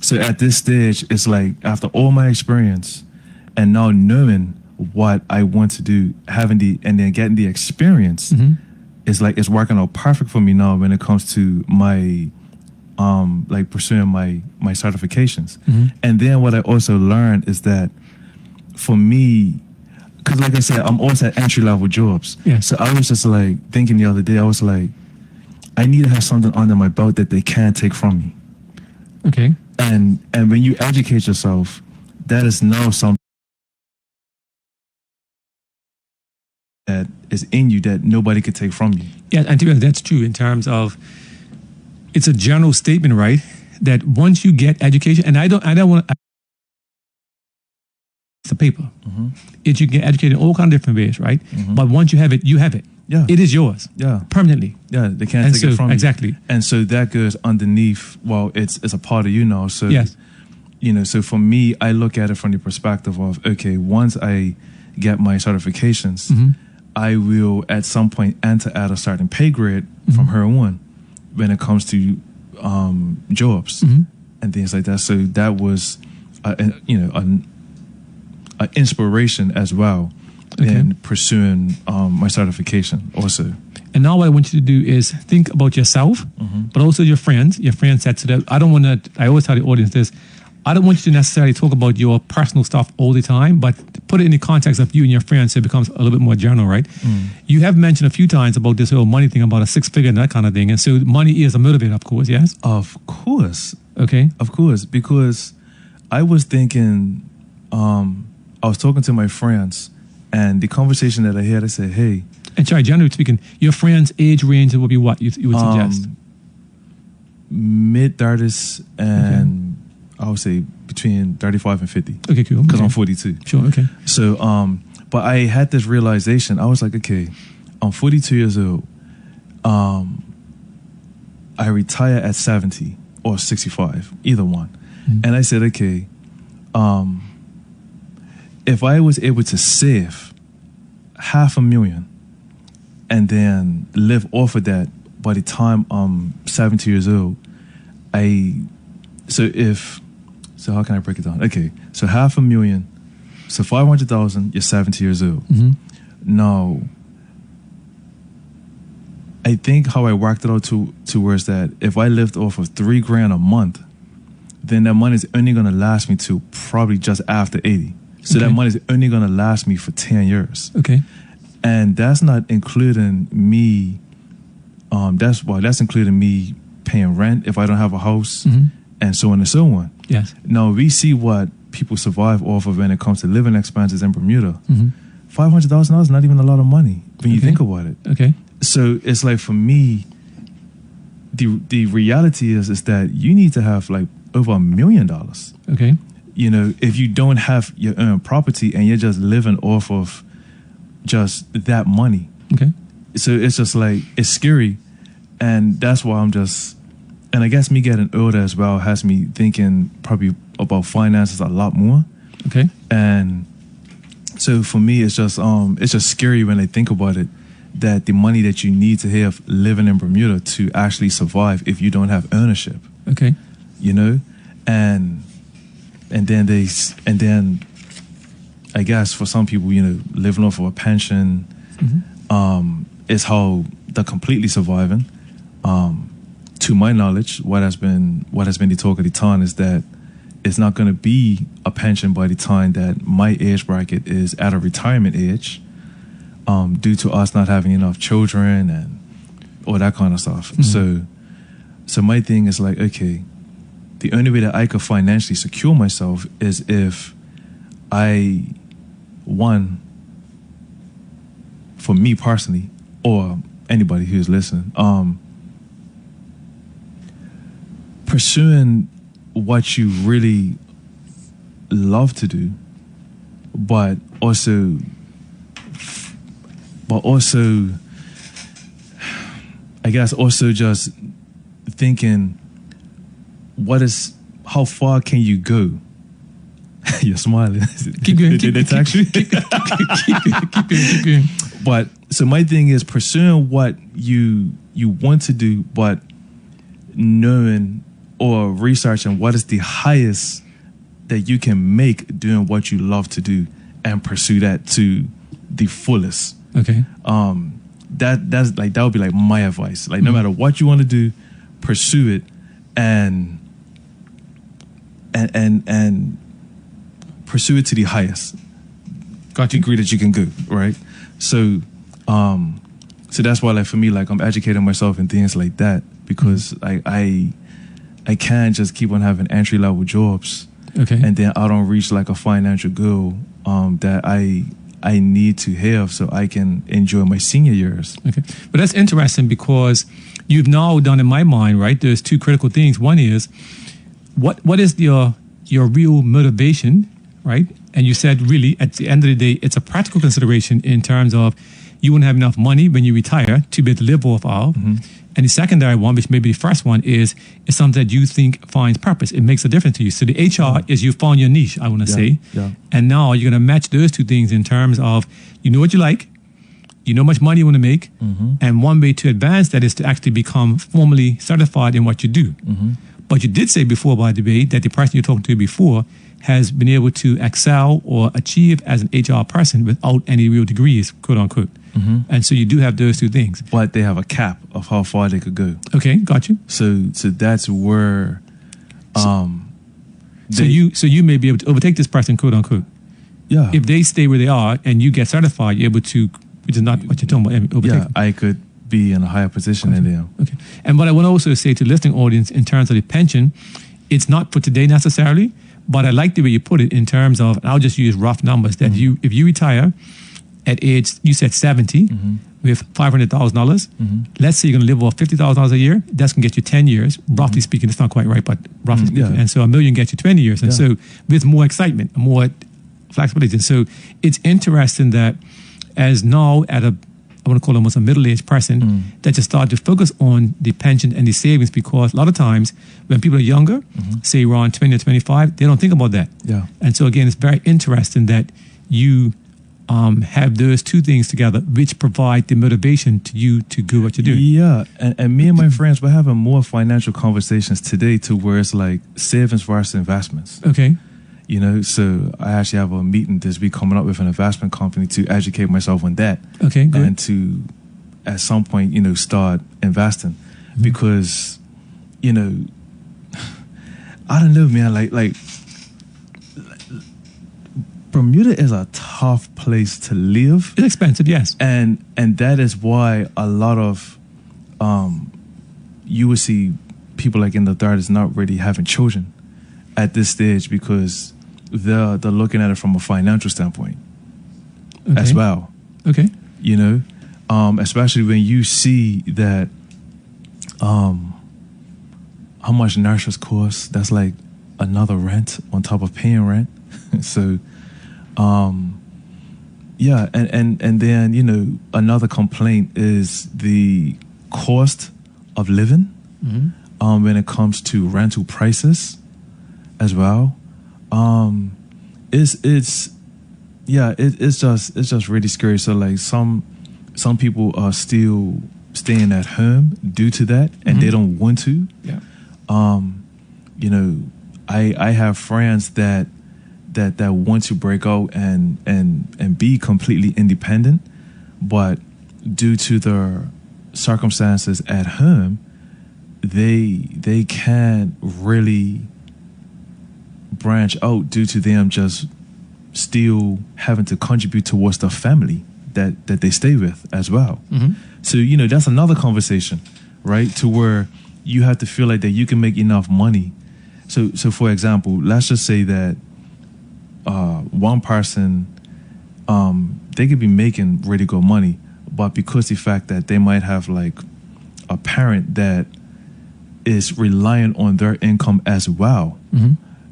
So at this stage, it's like after all my experience, and now knowing what I want to do, and then getting the experience, it's like it's working out perfect for me now when it comes to my like pursuing my certifications. And then what I also learned is that for me, because like I said, I'm also at entry level jobs. Yeah. So I was just like thinking the other day, I was like, I need to have something under my belt that they can't take from me. Okay. And when you educate yourself, that is now something that is in you that nobody could take from you. Yeah, and to be honest, that's true in terms of, it's a general statement, right? That once you get education, and I don't want to, it's a paper. It, you get educated in all kinds of different ways, right? But once you have it, you have it. Yeah. It is yours. Yeah. Permanently. Yeah, they can't take it from you. Exactly. And so that goes underneath, well, it's a part of you now. So, yes. You know, so for me, I look at it from the perspective of, okay, once I get my certifications, I will at some point enter at a certain pay grade from her on when it comes to jobs and things like that. So that was, an inspiration as well in pursuing my certification also. And now what I want you to do is think about yourself, but also your friends. Your friends said to them, I always tell the audience this, I don't want you to necessarily talk about your personal stuff all the time, but put it in the context of you and your friends so it becomes a little bit more general, right? You have mentioned a few times about this whole money thing, about a six-figure and that kind of thing. And so money is a motivator, of course, yes? Of course. Okay. Of course, because I was thinking, I was talking to my friends, and the conversation that I had, I said, hey. And sorry, generally speaking, your friends' age range would be what you would suggest? Mid-30s and I would say between 35 and 50. Okay, cool. Because I'm 42. Sure, okay. So, but I had this realization. I was like, okay, I'm 42 years old. I retire at 70 or 65, either one. And I said, okay, if I was able to save $500,000 and then live off of that by the time I'm 70 years old, so how can I break it down? Okay, so $500,000, so 500,000, you're 70 years old. Now, I think how I worked it out towards that, if I lived off of $3,000 a month, then that money is only going to last me to probably just after 80. So that money is only going to last me for 10 years. Okay. And that's not including me, that's including me paying rent if I don't have a house, and so on and so on. Yes. Now, we see what people survive off of when it comes to living expenses in Bermuda. $500,000 is not even a lot of money when you think about it. Okay. So it's like, for me, the reality is that you need to have like over $1 million. Okay. You know, if you don't have your own property and you're just living off of just that money. Okay. So it's just like, it's scary. And that's why and I guess me getting older as well has me thinking probably about finances a lot more. Okay. And so for me, it's just scary when I think about it, that the money that you need to have living in Bermuda to actually survive if you don't have ownership. Okay. You know? And then I guess for some people, you know, living off of a pension is how they're completely surviving. To my knowledge, what has been the talk of the town is that it's not going to be a pension by the time that my age bracket is at a retirement age, due to us not having enough children and all that kind of stuff. So my thing is like, okay, the only way that I could financially secure myself is if for me personally, or anybody who's listening, pursuing what you really love to do, but also I guess also just thinking, how far can you go? You're smiling. Keep going. Keep going. But so my thing is pursuing what you want to do, but knowing or researching what is the highest that you can make doing what you love to do, and pursue that to the fullest. Okay. That's like, that would be like my advice. Like, no matter what you want to do, pursue it and pursue it to the highest degree that you can go, right? So that's why, like, for me, like, I'm educating myself in things like that, because I can't just keep on having entry level jobs, okay, and then I don't reach like a financial goal that I need to have so I can enjoy my senior years. Okay, but that's interesting, because you've now done, in my mind, right, there's two critical things. One is what is your real motivation, right? And you said, really, at the end of the day, it's a practical consideration in terms of you won't have enough money when you retire to be able to live off of. And the secondary one, which may be the first one, is something that you think finds purpose. It makes a difference to you. So the HR is you found your niche, I want to say. Yeah. And now you're going to match those two things in terms of, you know what you like, you know how much money you want to make, and one way to advance that is to actually become formally certified in what you do. But you did say before, by the way, that the person you're talking to before has been able to excel or achieve as an HR person without any real degrees, quote unquote. And so you do have those two things. But they have a cap of how far they could go. Okay, got you. So that's where so you may be able to overtake this person, quote unquote. Yeah. If they stay where they are and you get certified, you're able to, which is not what you're talking about, overtake. Yeah, I could be in a higher position than them. Okay. And what I want to also say to the listening audience in terms of the pension, it's not for today necessarily, but I like the way you put it in terms of, and I'll just use rough numbers, that if you retire at age, you said 70, with $500,000, let's say you're going to live off $50,000 a year, that's going to get you 10 years. Roughly speaking, it's not quite right, but roughly speaking. Yeah. And so $1 million gets you 20 years. And so with more excitement, more flexibility. And so it's interesting that as now I want to call almost a middle-aged person, that you start to focus on the pension and the savings, because a lot of times when people are younger, say around 20 or 25, they don't think about that. Yeah. And so again, it's very interesting that you have those two things together, which provide the motivation to you to do what you do. Yeah, and me and my friends, we're having more financial conversations today to where it's like savings versus investments. Okay. You know, so I actually have a meeting this week coming up with an investment company to educate myself on that. Okay, good. And to, at some point, you know, start investing. Because, you know, I don't know, man, like Bermuda is a tough place to live. It's expensive, yes. And that is why a lot of, you would see people like in the 30s not really having children at this stage, because they're looking at it from a financial standpoint as well. Okay. You know, especially when you see that how much nurses cost, that's like another rent on top of paying rent. So yeah, and then, you know, another complaint is the cost of living when it comes to rental prices as well. It's just really scary. So like some people are still staying at home due to that, and they don't want to. Yeah. You know, I have friends that want to break out and be completely independent, but due to their circumstances at home, they can't really branch out due to them just still having to contribute towards the family that they stay with as well. So, that's another conversation, right? To where you have to feel like that you can make enough money. So for example, let's just say that one person, they could be making really good money, but because the fact that they might have like a parent that is reliant on their income as well,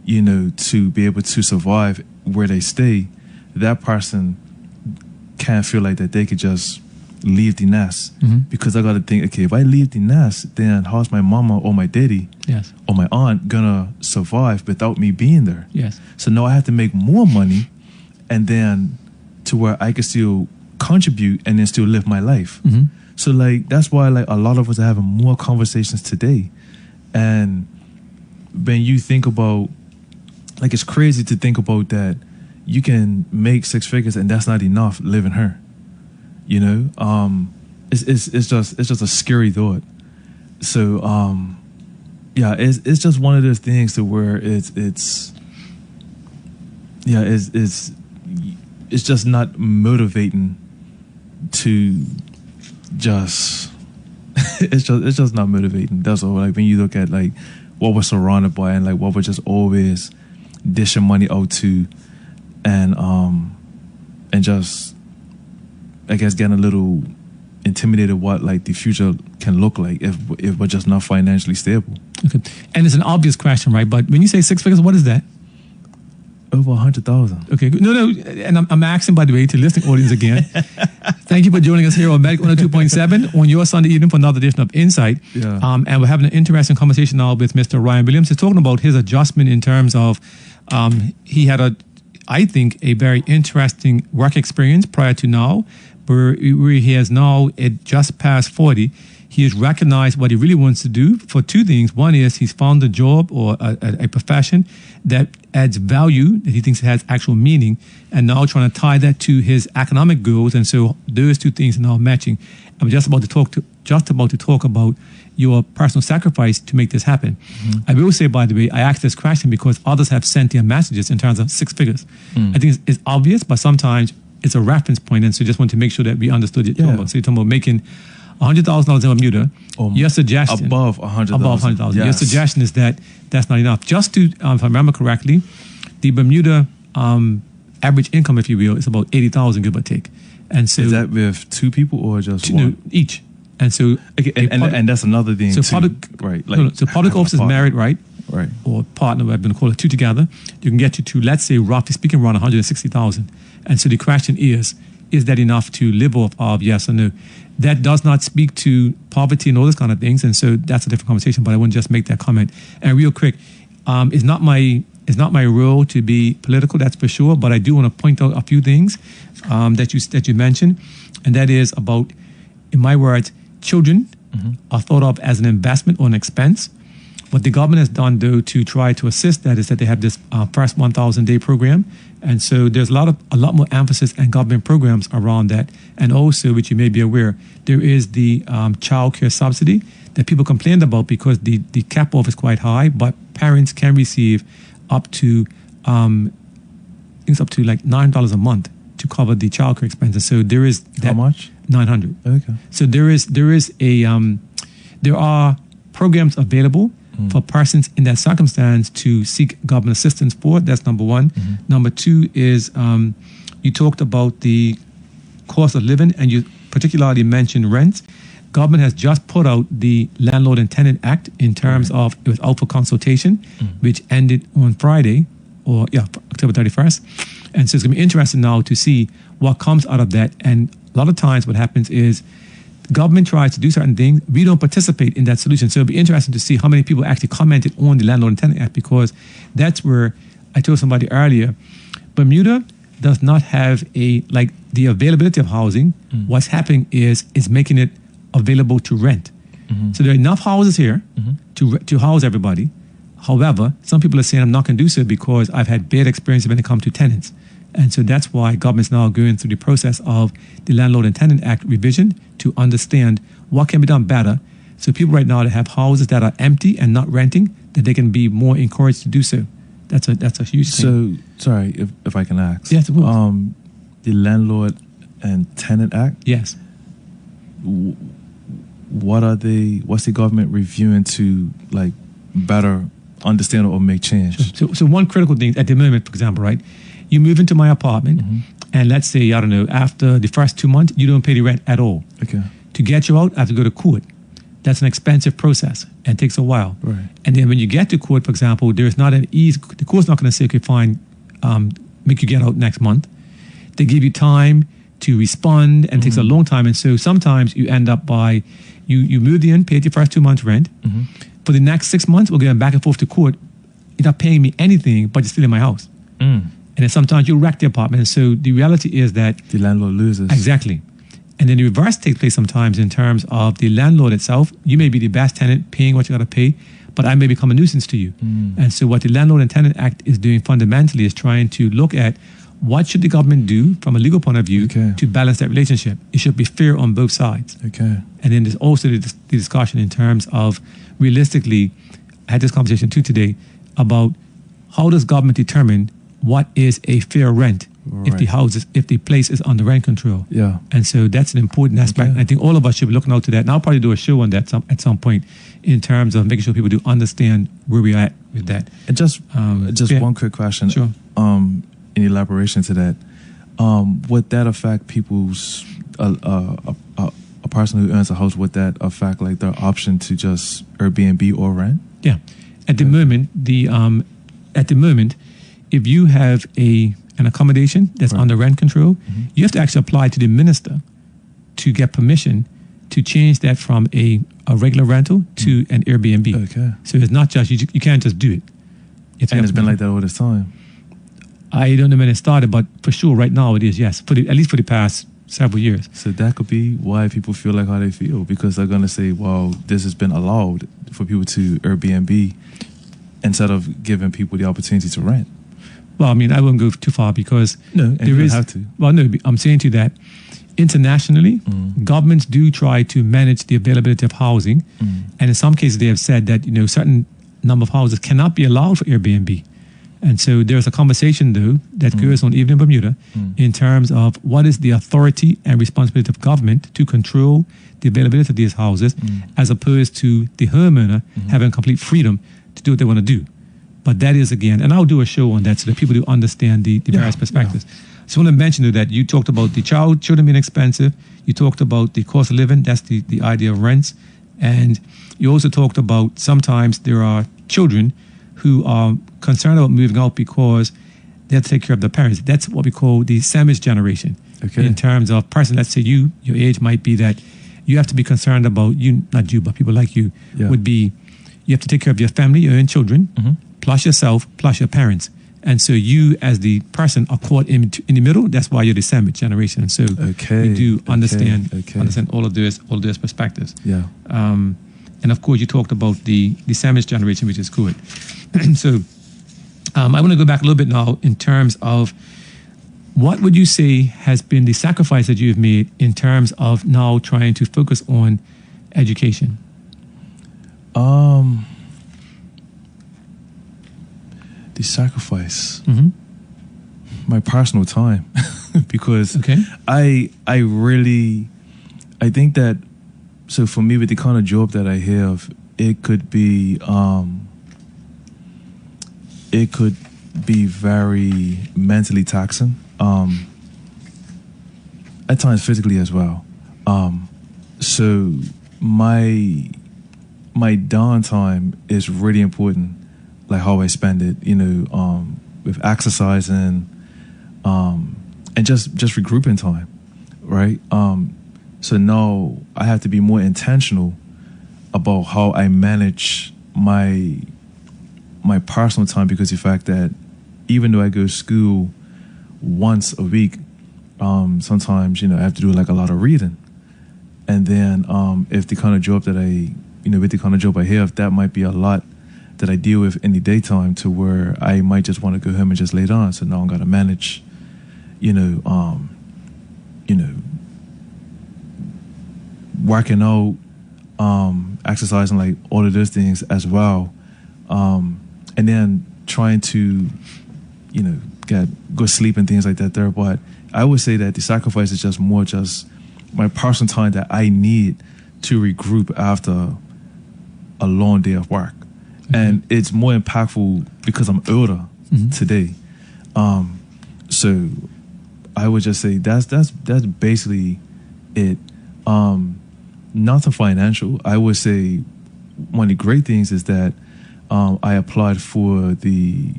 to be able to survive where they stay, that person can't feel like that they could just leave the nest, because I got to think, okay, if I leave the nest, then how's my mama or my daddy or my aunt gonna survive without me being there? So now I have to make more money, and then to where I can still contribute and then still live my life. So like that's why like a lot of us are having more conversations today. And when you think about, like, it's crazy to think about that you can make 6 figures and that's not enough living her. It's just a scary thought. So it's just one of those things to where it's just not motivating to just it's just not motivating. That's all. Like when you look at like what we're surrounded by and like what we're just always dishing money out to, and just I guess getting a little intimidated what like the future can look like if we're just not financially stable. Okay, and it's an obvious question, right? But when you say 6 figures, what is that? Over 100,000. Okay, good. No, and I'm asking, by the way, to listening audience again. Thank you for joining us here on Medic 102.7 on your Sunday evening for another edition of Insight. And we're having an interesting conversation now with Mr. Ryan Williams. He's talking about his adjustment in terms of he had I think, a very interesting work experience prior to now, where he has now at just past 40. He has recognized what he really wants to do for 2 things. One is he's found a job or a profession that adds value, that he thinks has actual meaning, and now trying to tie that to his economic goals. And so those 2 things are now matching. I'm just about to talk about your personal sacrifice to make this happen. I will say, by the way, I asked this question because others have sent their messages in terms of 6 figures. I think it's obvious, but sometimes it's a reference point, and so just want to make sure that we understood it. So you're talking about making $100,000 in Bermuda. Your suggestion above 100,000. Above 100,000. Yes. Your suggestion is that that's not enough. Just to, if I remember correctly, the Bermuda average income, if you will, is about 80,000, give or take. And so is that with 2 people or just 2, one? No, each. And so, and that's another thing. So too, public, right? Like, so public officers married, right? Right. Or partner, I've been called 2 together. You can get to let's say, roughly speaking, around 160,000. And so the question is that enough to live off of, yes or no? That does not speak to poverty and all those kind of things, and so that's a different conversation. But I want to just make that comment. And real quick, it's not my role to be political, that's for sure. But I do want to point out a few things that you mentioned, and that is about, in my words, children are thought of as an investment or an expense. What the government has done, though, to try to assist that is that they have this first 1,000-day program. And so there's a lot more emphasis and government programs around that. And also, which you may be aware, there is the child care subsidy that people complained about because the cap off is quite high, but parents can receive up to, I think it's up to like $9 a month to cover the child care expenses. So there is that. How much? $900. Okay. So there are programs available for persons in that circumstance to seek government assistance for. That's number 1. Number 2 is you talked about the cost of living, and you particularly mentioned rent. Government has just put out the Landlord and Tenant Act in terms of, it was out for consultation, which ended on Friday, October 31st. And so it's going to be interesting now to see what comes out of that. And a lot of times what happens is government tries to do certain things. We don't participate in that solution. So it'll be interesting to see how many people actually commented on the Landlord and Tenant Act, because that's where I told somebody earlier, Bermuda does not have the availability of housing. What's happening is making it available to rent. So there are enough houses here to house everybody. However, some people are saying I'm not going to do so because I've had bad experience when it comes to tenants. And so that's why government's now going through the process of the Landlord and Tenant Act revision to understand what can be done better. So people right now that have houses that are empty and not renting, that they can be more encouraged to do so. That's a huge thing. So, sorry, if I can ask. Yes, of course. The Landlord and Tenant Act, Yes. what's the government reviewing to like better understand or make change? So one critical thing at the moment, for example, right? You move into my apartment, and let's say, I don't know, after the first 2 months, you don't pay the rent at all. Okay. To get you out, I have to go to court. That's an expensive process and takes a while. Right. And then when you get to court, for example, there's not an easy, the court's not going to say, okay, fine, make you get out next month. They give you time to respond, and it takes a long time. And so sometimes you end up by, you moved in, paid your first 2 months rent. For the next 6 months, we're going back and forth to court. You're not paying me anything, but you're still in my house. And then sometimes you wreck the apartment. And so the reality is that The landlord loses. exactly. And then the reverse takes place sometimes in terms of the landlord itself. You may be the best tenant paying what you got to pay, but I may become a nuisance to you. And so what the Landlord and Tenant Act is doing fundamentally is trying to look at what should the government do from a legal point of view to balance that relationship. It should be fair on both sides. Okay. And then there's also the discussion in terms of realistically, I had this conversation too today about how does government determine what is a fair rent if the place is under rent control. Yeah. And so that's an important aspect. Okay. I think all of us should be looking out to that. And I'll probably do a show on that at some point in terms of making sure people do understand where we are at with that. And just yeah. one quick question. Sure. In elaboration to that, would that affect people's a person who owns a house? Would that affect like their option to just Airbnb or rent? Yeah. At the moment, if you have an accommodation that's under rent control, you have to actually apply to the minister to get permission to change that from a regular rental to an Airbnb. Okay. So it's not just, you can't just do it. And it's been like that all this time. I don't know when it started, but for sure right now it is, yes, at least for the past several years. So that could be why people feel like how they feel, because they're going to say, well, this has been allowed for people to Airbnb instead of giving people the opportunity to rent. Well, I mean, I wouldn't go too far because you don't have to. Well, no, I'm saying to you that internationally, governments do try to manage the availability of housing. And in some cases, they have said that, certain number of houses cannot be allowed for Airbnb. And so there's a conversation, though, that goes on even in Bermuda in terms of what is the authority and responsibility of government to control the availability of these houses as opposed to the homeowner having complete freedom to do what they want to do. But that is, again, and I'll do a show on that so that people do understand the various perspectives. So I want to mention, though, that you talked about the children being expensive. You talked about the cost of living. That's the idea of rents. And you also talked about sometimes there are children who are concerned about moving out because they have to take care of their parents. That's what we call the sandwich generation. Okay. In terms of person, let's say your age might be that you have to be concerned about, not you, but people like you, would be, you have to take care of your family, your own children, plus yourself, plus your parents. And so you, as the person, are caught in the middle. That's why you're the sandwich generation. And so you do understand all of those perspectives. Yeah. And of course, you talked about the sandwich generation, which is good. So I want to go back a little bit now in terms of what would you say has been the sacrifice that you've made in terms of now trying to focus on education? The sacrifice, my personal time, because I think that, so for me with the kind of job that I have, it could be very mentally taxing, at times physically as well. So my downtime is really important, like how I spend it, with exercising, and just regrouping time, right? So now I have to be more intentional about how I manage my personal time, because the fact that even though I go to school once a week, sometimes, I have to do like a lot of reading. And then if the kind of job that with the kind of job I have, that might be a lot that I deal with in the daytime, to where I might just want to go home and just lay down. So now I'm going to manage, working out, exercising, like all of those things as well. And then trying to, get good sleep and things like that there. But I would say that the sacrifice is just more just my personal time that I need to regroup after a long day of work. And it's more impactful because I'm older today. So I would just say that's basically it. Nothing financial. I would say one of the great things is that I applied for the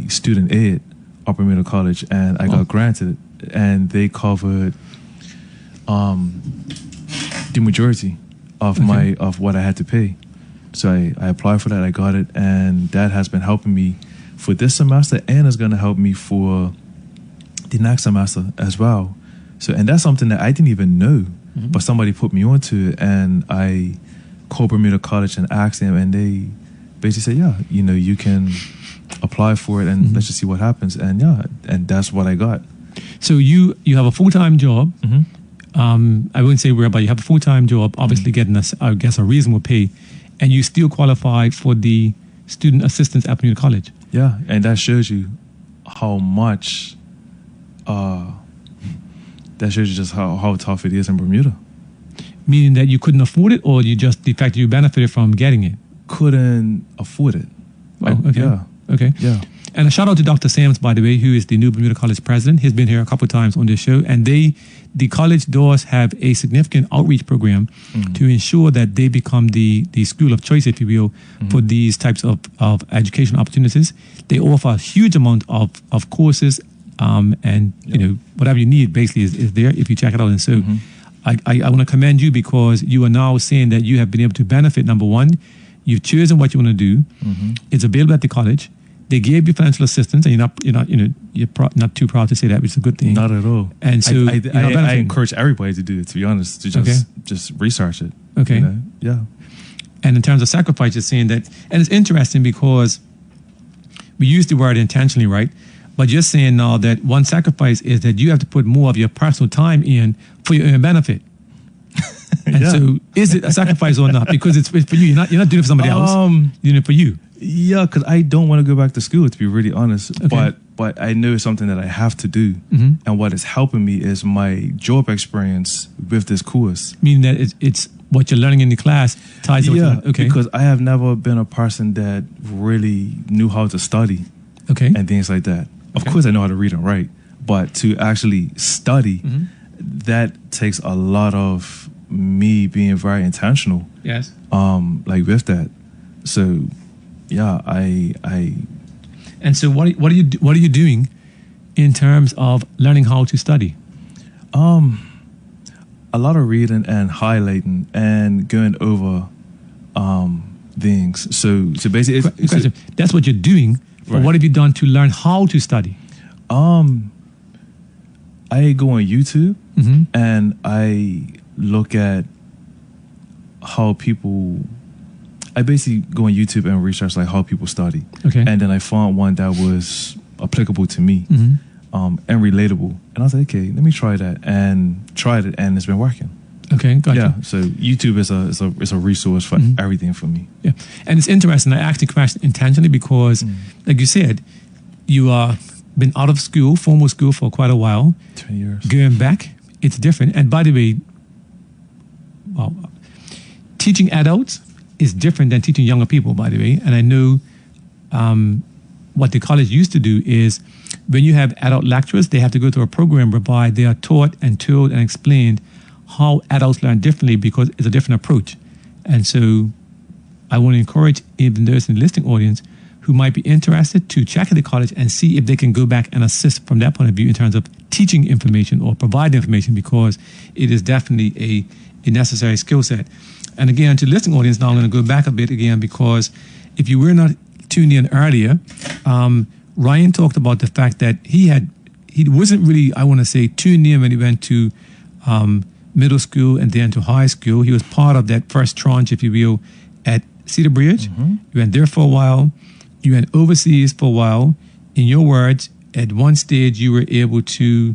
student aid at Bermuda College, and I got granted, and they covered the majority of of what I had to pay. So I applied for that, I got it, and that has been helping me for this semester, and it's going to help me for the next semester as well. So, and that's something that I didn't even know, but somebody put me onto it, and I called Bermuda College and asked them, and they basically said, yeah, you can apply for it, and let's just see what happens. And and that's what I got. So you have a full-time job. I wouldn't say where, but you have a full-time job, obviously getting a reasonable pay, and you still qualify for the student assistance at Bermuda College. Yeah, and that shows you how much, that shows you just how tough it is in Bermuda. Meaning that you couldn't afford it, or you just, the fact that you benefited from getting it? Couldn't afford it. Oh, okay. Yeah. Okay. Yeah. And a shout out to Dr. Sams, by the way, who is the new Bermuda College president. He's been here a couple of times on this show. And the college doors have a significant outreach program to ensure that they become the school of choice, if you will, for these types of educational opportunities. They offer a huge amount of courses, and whatever you need basically is there if you check it out. And so I want to commend you, because you are now saying that you have been able to benefit. Number one, you've chosen what you want to do. It's available at the college. They gave you financial assistance, and you're not too proud to say that, which is a good thing. Not at all. And so I encourage everybody to do it. To be honest, to just research it. Okay. Yeah. And in terms of sacrifice, you're saying that, and it's interesting because we use the word intentionally, right? But you're saying now that one sacrifice is that you have to put more of your personal time in for your own benefit. And so, is it a sacrifice or not? Because it's for you. You're not doing it for somebody else. You're doing it for you. Yeah, because I don't want to go back to school, to be really honest. Okay. But I know it's something that I have to do. And what is helping me is my job experience with this course. Meaning that it's what you're learning in the class ties to okay. Because I have never been a person that really knew how to study. Okay. And things like that. Of course I know how to read and write, but to actually study, that takes a lot of me being very intentional. Yes. Like with that. So yeah, I And so what are you doing in terms of learning how to study? A lot of reading and highlighting and going over things. So basically that's what you're doing. But what have you done to learn how to study? I go on YouTube and I look at how people. I basically go on YouTube and research like how people study. Okay. And then I found one that was applicable to me and relatable. And I was like, okay, let me try that, and tried it, and it's been working. Okay, gotcha. Yeah, so YouTube is a resource for everything for me. Yeah, and it's interesting. I asked the question intentionally because, like you said, you been out of school, formal school, for quite a while. 20 years. Going back, it's different. And by the way, teaching adults is different than teaching younger people, by the way. And I know what the college used to do is when you have adult lecturers, they have to go through a program whereby they are taught and told and explained how adults learn differently because it's a different approach. And so I want to encourage even those in the listening audience who might be interested to check at the college and see if they can go back and assist from that point of view in terms of teaching information or provide information, because it is definitely a necessary skill set. And again, to the listening audience, now I'm going to go back a bit again, because if you were not tuned in earlier, Ryan talked about the fact that he wasn't really, I want to say, tuned in when he went to middle school and then to high school. He was part of that first tranche, if you will, at Cedar Bridge. You went there for a while. You went overseas for a while. In your words, at one stage you were able to,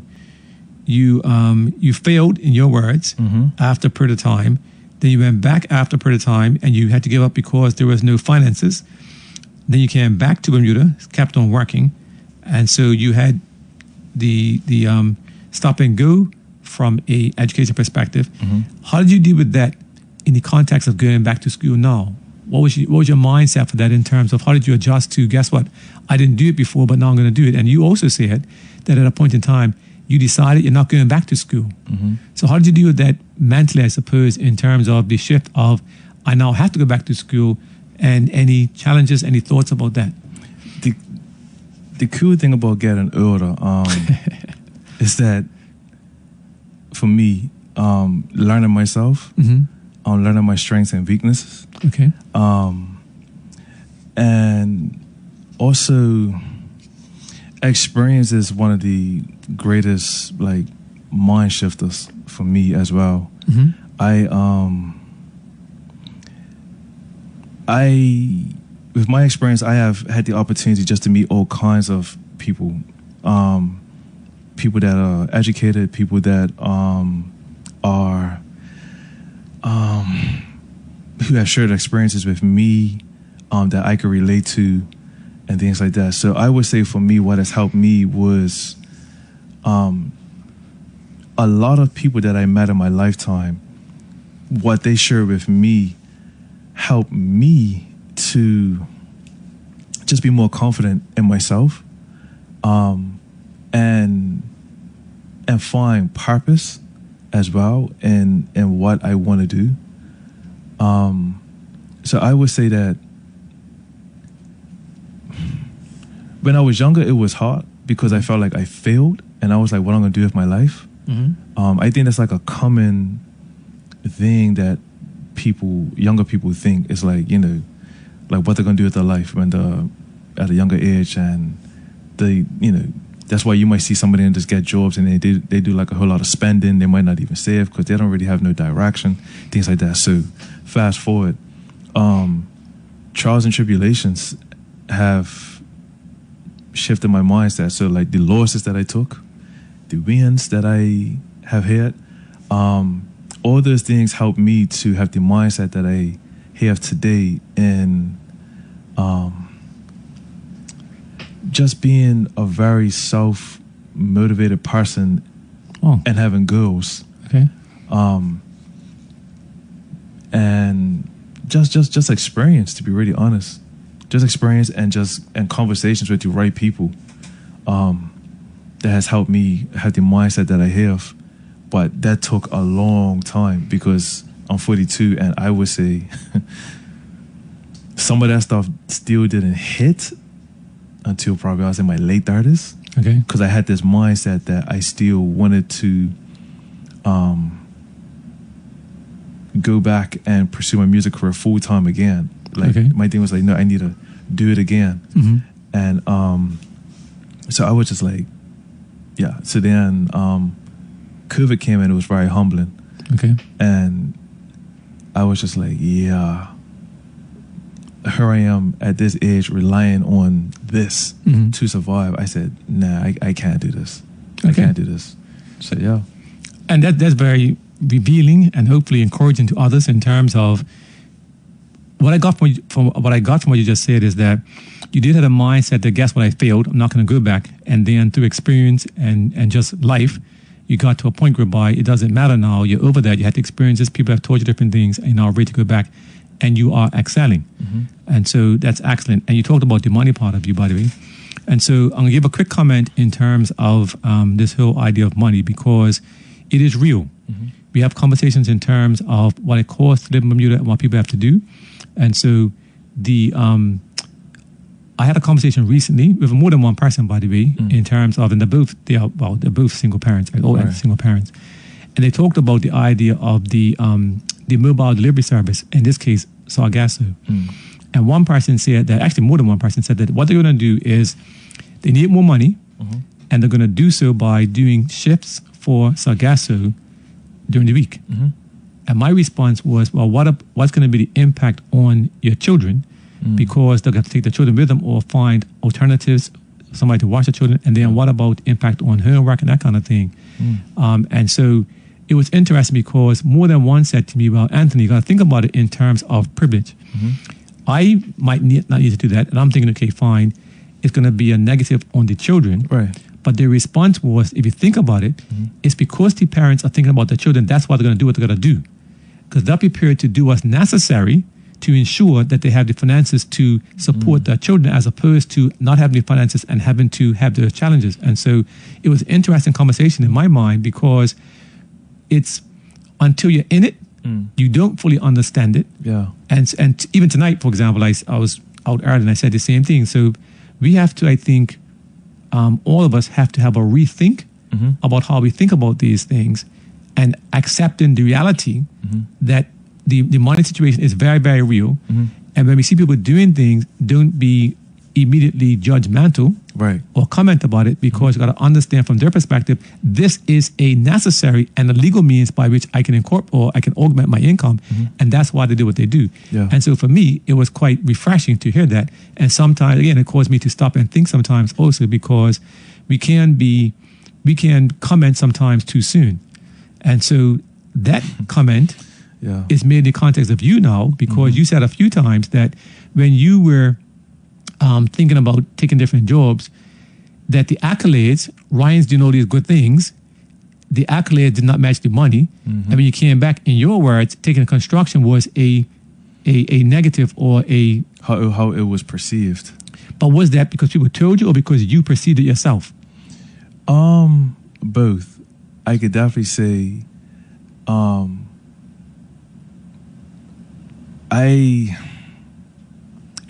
you failed, in your words, after a period of time. Then you went back after a period of time and you had to give up because there was no finances. Then you came back to Bermuda, kept on working, and so you had the stop and go from a education perspective. Mm-hmm. How did you deal with that in the context of going back to school now? What was your mindset for that in terms of how did you adjust to, guess what, I didn't do it before, but now I'm going to do it. And you also said that at a point in time, you decided you're not going back to school. Mm-hmm. So how did you deal with that mentally, I suppose, in terms of the shift of, I now have to go back to school, and any challenges, any thoughts about that? The cool thing about getting older is that for me, learning myself, learning my strengths and weaknesses. Okay. And also, experience is one of the greatest like mind shifters for me as well. With my experience, I have had the opportunity just to meet all kinds of people, people that are educated, people that are who have shared experiences with me that I could relate to, and things like that. So I would say for me, what has helped me was a lot of people that I met in my lifetime. What they shared with me helped me to just be more confident in myself, and find purpose as well in what I want to do. So I would say that when I was younger, it was hard because I felt like I failed, and I was like, what am I going to do with my life? I think that's like a common thing that younger people think is like, like what they're going to do with their life when they're at a younger age, and that's why you might see somebody and just get jobs and they do like a whole lot of spending. They might not even save because they don't really have no direction, things like that. So fast forward, trials and tribulations have shifted my mindset. So like the losses that I took, the wins that I have had, all those things help me to have the mindset that I have today in just being a very self-motivated person and having goals. Okay. And just experience, to be really honest. Just experience and conversations with the right people that has helped me have the mindset that I have. But that took a long time because I'm 42, and I would say some of that stuff still didn't hit until probably I was in my late 30s. Okay. Because I had this mindset that I still wanted to go back and pursue my music career full time again. Like my thing was like, no, I need to do it again. And so I was just like, yeah. So then COVID came and it was very humbling. Okay. And I was just like, yeah, here I am at this age relying on this to survive. I said, nah, I can't do this. I can't do this. So yeah. And that's very revealing and hopefully encouraging to others in terms of what I got from what you just said is that you did have a mindset that, guess what, I failed, I'm not going to go back. And then through experience and just life, you got to a point whereby it doesn't matter now, you're over that, you had to experience this, people have told you different things, and you're now ready to go back, and you are excelling. And so that's excellent. And you talked about the money part of you, by the way. And so I'm going to give a quick comment in terms of this whole idea of money, because it is real. We have conversations in terms of what it costs to live in Bermuda and what people have to do. And so I had a conversation recently with more than one person, by the way, in terms of, and they're both single parents, right? All single parents. And they talked about the idea of the mobile delivery service, in this case, Sargasso. And one person said that, actually more than one person said that what they're going to do is they need more money, and they're going to do so by doing shifts for Sargasso during the week. And my response was, well, what's going to be the impact on your children? Because they'll have to take the children with them or find alternatives, somebody to watch the children. And then what about impact on homework and that kind of thing? And so it was interesting because more than one said to me, well, Anthony, you got to think about it in terms of privilege. I might not need to do that. And I'm thinking, okay, fine, it's going to be a negative on the children. Right. But their response was, if you think about it, it's because the parents are thinking about the children, that's why they're going to do what they're going to do. Because they're prepared to do what's necessary to ensure that they have the finances to support their children, as opposed to not having the finances and having to have their challenges. And so it was an interesting conversation in my mind, because it's until you're in it, you don't fully understand it. Yeah. And even tonight, for example, I was out early and I said the same thing. So we have to, I think, all of us have to have a rethink about how we think about these things, and accepting the reality that the money situation is very, very real. And when we see people doing things, don't be immediately judgmental or comment about it, because you got to understand from their perspective, this is a necessary and a legal means by which I can incorporate or I can augment my income. And that's why they do what they do. Yeah. And so for me, it was quite refreshing to hear that. And sometimes, again, it caused me to stop and think sometimes also, because we can comment sometimes too soon. And so that comment is made in the context of you now, because you said a few times that when you were thinking about taking different jobs, that the accolades, Ryan's doing all these good things, the accolades did not match the money. And when you came back, in your words, taking construction was a negative, or a... How it was perceived. But was that because people told you, or because you perceived it yourself? Both. I could definitely say,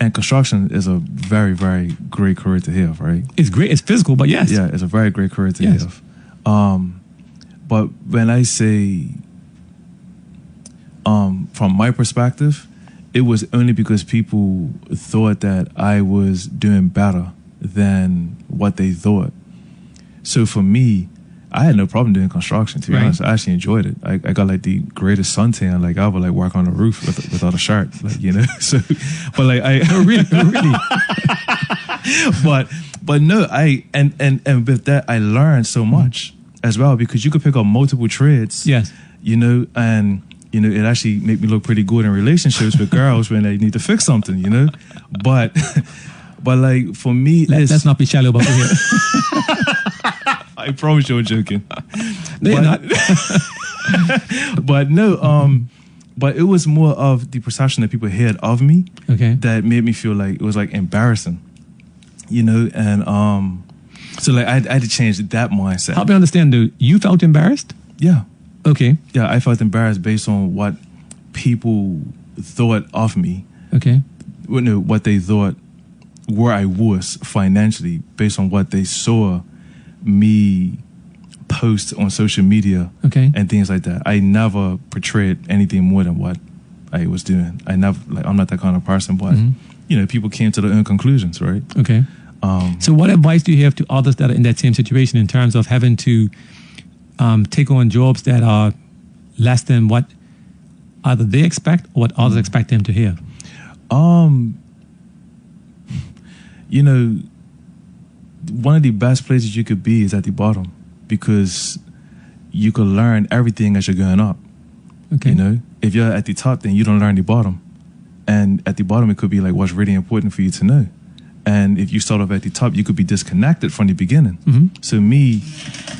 and construction is a very, very great career to have, right? It's great. It's physical, but yes. Yeah, it's a very great career to have. But when I say, from my perspective, it was only because people thought that I was doing better than what they thought. So for me, I had no problem doing construction, to be honest. I actually enjoyed it. I got like the greatest suntan. Like I would like work on the roof without a shirt, like, you know. So, but like really. but no, and with that I learned so much as well, because you could pick up multiple trades. Yes. You know, and you know, it actually made me look pretty good in relationships with girls when they need to fix something, you know. But like for me, let's not be shallow about it here. I promise you I'm joking. No, you're not. But no, but it was more of the perception that people had of me that made me feel like it was like embarrassing, you know. And so like I had to change that mindset. Help me understand, though. You felt embarrassed? Yeah. Okay. Yeah, I felt embarrassed based on what people thought of me. Okay. You know, what they thought where I was financially, based on what they saw me post on social media and things like that. I never portrayed anything more than what I was doing. I'm not that kind of person, but you know, people came to their own conclusions, right? Okay. So what advice do you have to others that are in that same situation, in terms of having to take on jobs that are less than what either they expect or what others expect them to have? You know, one of the best places you could be is at the bottom, because you could learn everything as you're going up. Okay. You know, if you're at the top, then you don't learn the bottom. And at the bottom, it could be like what's really important for you to know. And if you start off at the top, you could be disconnected from the beginning. So me,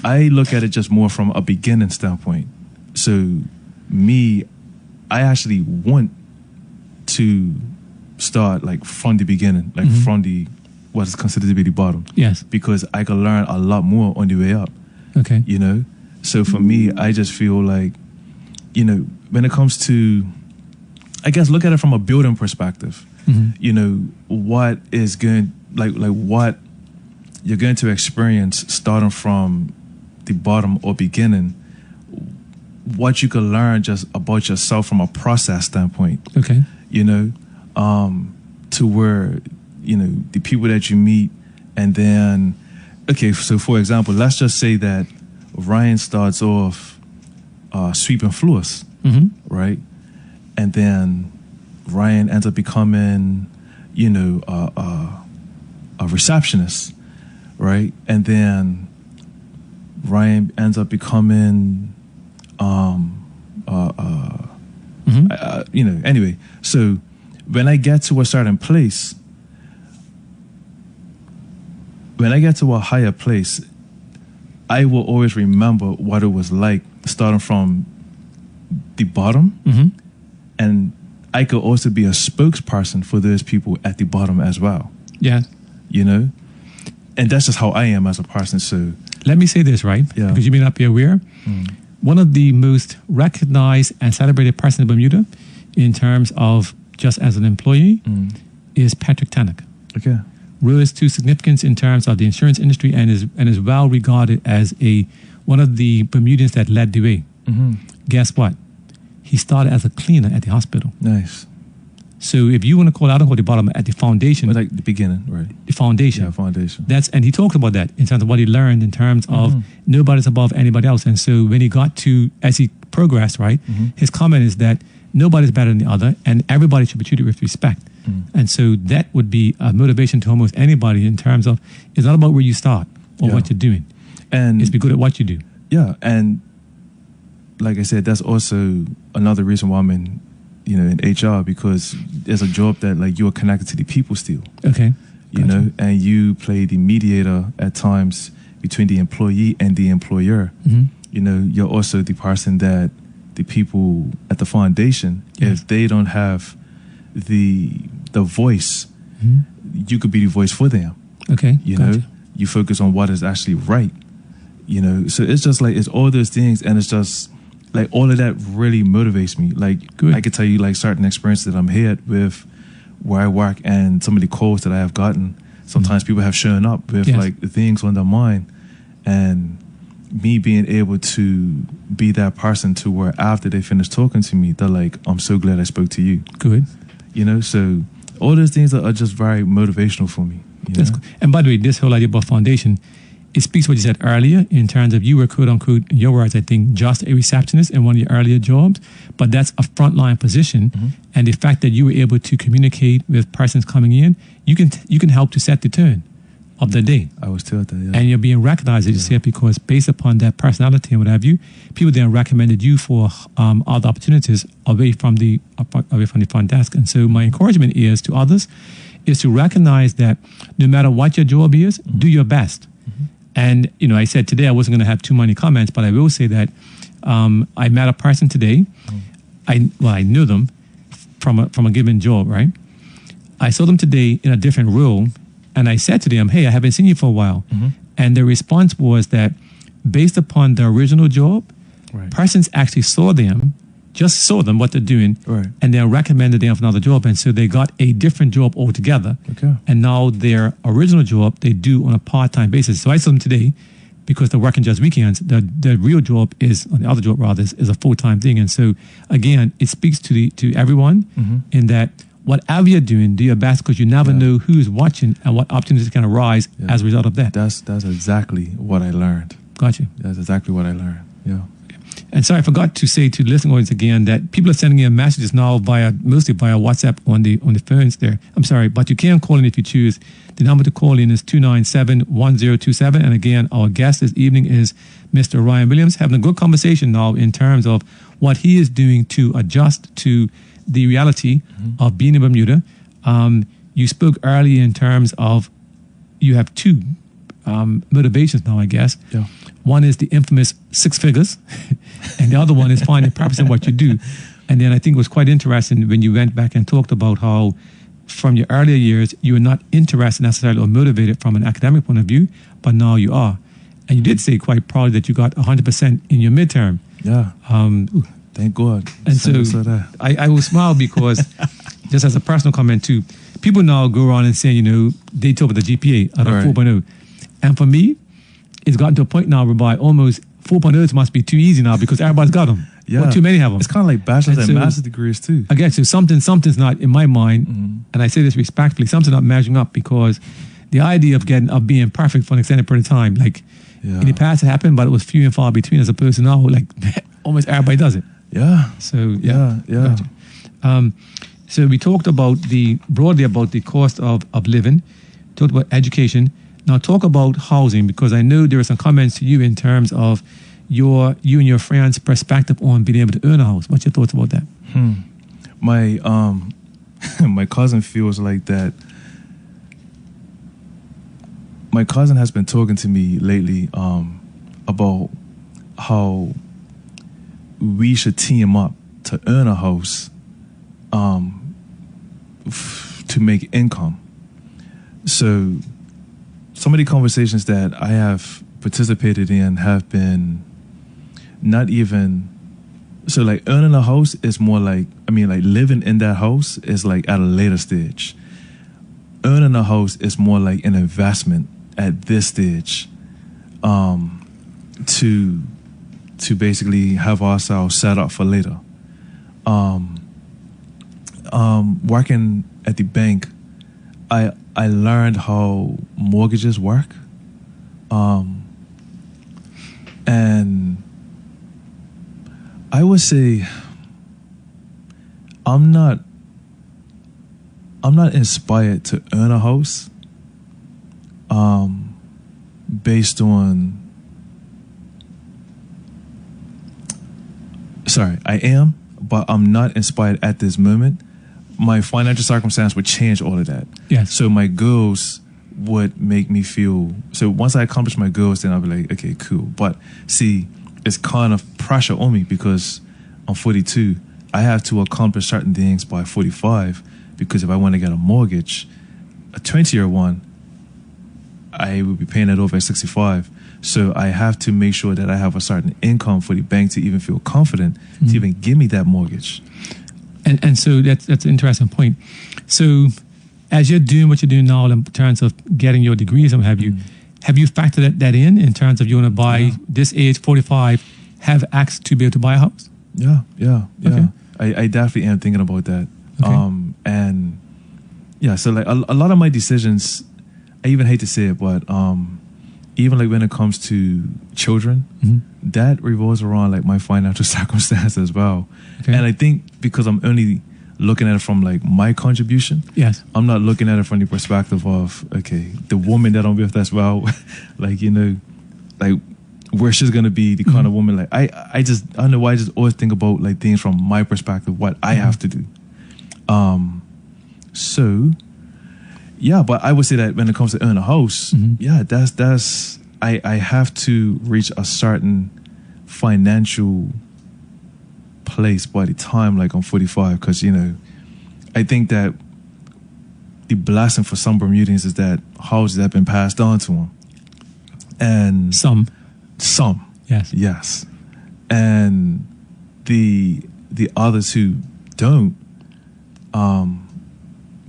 I look at it just more from a beginning standpoint. So me, I actually want to start like from the beginning, like from the what is considered to be the bottom. Yes. Because I could learn a lot more on the way up. Okay. You know? So for me, I just feel like, you know, when it comes to, I guess, look at it from a building perspective. You know, what is going, like what you're going to experience starting from the bottom or beginning, what you can learn just about yourself from a process standpoint. Okay. You know, to where, you know, the people that you meet, and then, okay, so for example, let's just say that Ryan starts off sweeping floors, right? And then Ryan ends up becoming, you know, a receptionist, right? And then Ryan ends up becoming, you know, anyway. So when I get to a certain place, when I get to a higher place, I will always remember what it was like starting from the bottom. Mm-hmm. And I could also be a spokesperson for those people at the bottom as well. Yeah. You know? And that's just how I am as a person. So let me say this, right? Yeah. Because you may not be aware. One of the most recognized and celebrated persons in Bermuda in terms of just as an employee is Patrick Tannock. Okay. Rose to significance in terms of the insurance industry and is well regarded as one of the Bermudians that led the way. Guess what? He started as a cleaner at the hospital. Nice. So if you want to call out the bottom at the foundation, But like the beginning, right? the foundation. Yeah, foundation. And he talked about that in terms of what he learned in terms of nobody's above anybody else. And so when he got to, as he progressed, right, his comment is that nobody's better than the other and everybody should be treated with respect. And so that would be a motivation to almost anybody in terms of, it's not about where you start or Yeah. what you're doing. And It's be good at what you do. yeah, and like I said, that's also another reason why I'm in HR, because there's a job that like you are connected to the people still. Okay. You Gotcha. know, and you play the mediator at times between the employee and the employer. You know, you're also the person that the people at the foundation, if they don't have the voice, you could be the voice for them. Okay. You Gotcha. know, you focus on what is actually right. You know, so it's just like, it's all those things, and it's just like all of that really motivates me. Like, Good. I could tell you like certain experiences that I'm had with where I work and some of the calls that I have gotten. Sometimes people have shown up with Yes. like things on their mind, and me being able to be that person to where after they finish talking to me, they're like, I'm so glad I spoke to you. Good. You know, so all those things are just very motivational for me. You That's know? cool. And by the way, this whole idea about foundation, it speaks to what you said earlier in terms of you were, quote unquote, in your words, I think, just a receptionist in one of your earlier jobs, but that's a frontline position. And the fact that you were able to communicate with persons coming in, you can help to set the tone of the day. I was told that, yeah. And you're being recognized, as you said, because based upon that personality and what have you, people then recommended you for other opportunities away from the front desk. And so my encouragement is to others is to recognize that no matter what your job is, do your best. And, you know, I said today I wasn't going to have too many comments, but I will say that I met a person today. I knew them from a given job, right? I saw them today in a different role, and I said to them, hey, I haven't seen you for a while. And their response was that based upon the original job, Right. persons actually saw them, what they're doing, Right. and then recommended them for another job. And so they got a different job altogether. Okay. And now their original job, they do on a part-time basis. So I saw them today because they're working just weekends. The real job is, or the other job rather, is a full-time thing. And so, again, it speaks to everyone in that whatever you're doing, do your best because you never know who is watching and what opportunities can arise as a result of that. That's exactly what I learned. Got you. That's exactly what I learned. Yeah. And sorry, I forgot to say to the listening audience again that people are sending in messages now mostly via WhatsApp on the phones there. I'm sorry, but you can call in if you choose. The number to call in is 297-1027. And again, our guest this evening is Mr. Ryan Williams, having a good conversation now in terms of what he is doing to adjust to the reality of being in Bermuda. You spoke earlier in terms of you have two motivations now, I guess. Yeah. One is the infamous 6 figures, and the other one is finding purpose in what you do. And then I think it was quite interesting when you went back and talked about how from your earlier years, you were not interested necessarily or motivated from an academic point of view, but now you are. And you did say quite proudly that you got 100% in your midterm. Yeah. Thank God. And so I will smile because, just as a personal comment too, people now go around and say, they talk about the GPA out of 4.0. And for me, it's gotten to a point now whereby almost 4.0s must be too easy now because everybody's got them. Yeah. Or too many have them. It's kind of like bachelor's and so, master's degrees too. I guess so. Something's not, in my mind, and I say this respectfully, something's not measuring up because the idea of being perfect for an extended period of time, like in the past it happened, but it was few and far between as opposed to now, like almost everybody does it. Yeah. So, Yeah. Gotcha. So we talked broadly about the cost of living, talked about education. Now talk about housing because I know there are some comments to you in terms of you and your friends' perspective on being able to earn a house. What's your thoughts about that? My my cousin feels like that. My cousin has been talking to me lately about how we should team up to earn a house to make income. So some of the conversations that I have participated in have been not even, so like earning a house is more like, like living in that house is like at a later stage. Earning a house is more like an investment at this stage, to basically have ourselves set up for later. Working at the bank, I learned how mortgages work, and I would say I'm not inspired to earn a house based on, I am, but I'm not inspired at this moment. My financial circumstance would change all of that. Yes. So my goals would make me feel, so once I accomplish my goals, then I'll be like, okay, cool. But see, it's kind of pressure on me because I'm 42. I have to accomplish certain things by 45 because if I want to get a mortgage, a 20-year one, I will be paying it over at 65. So I have to make sure that I have a certain income for the bank to even feel confident to even give me that mortgage. And so that's an interesting point. So as you're doing what you're doing now in terms of getting your degrees and what have you, have you factored that in terms of you want to buy this age, 45, have access to be able to buy a house? Yeah. Okay. I definitely am thinking about that. Okay. And yeah, so like a lot of my decisions, I even hate to say it, but even like when it comes to children, that revolves around like my financial circumstance as well. Okay. And I think because I'm only looking at it from like my contribution, yes, I'm not looking at it from the perspective of, okay, the woman that I'm with as well, like, like where she's gonna be the kind of woman, like I don't know why I just always think about like things from my perspective, what I have to do. So yeah, but I would say that when it comes to earn a house, that's I have to reach a certain financial place by the time like I'm 45, because I think that the blessing for some Bermudians is that houses have been passed on to them, and some, yes, and the others who don't,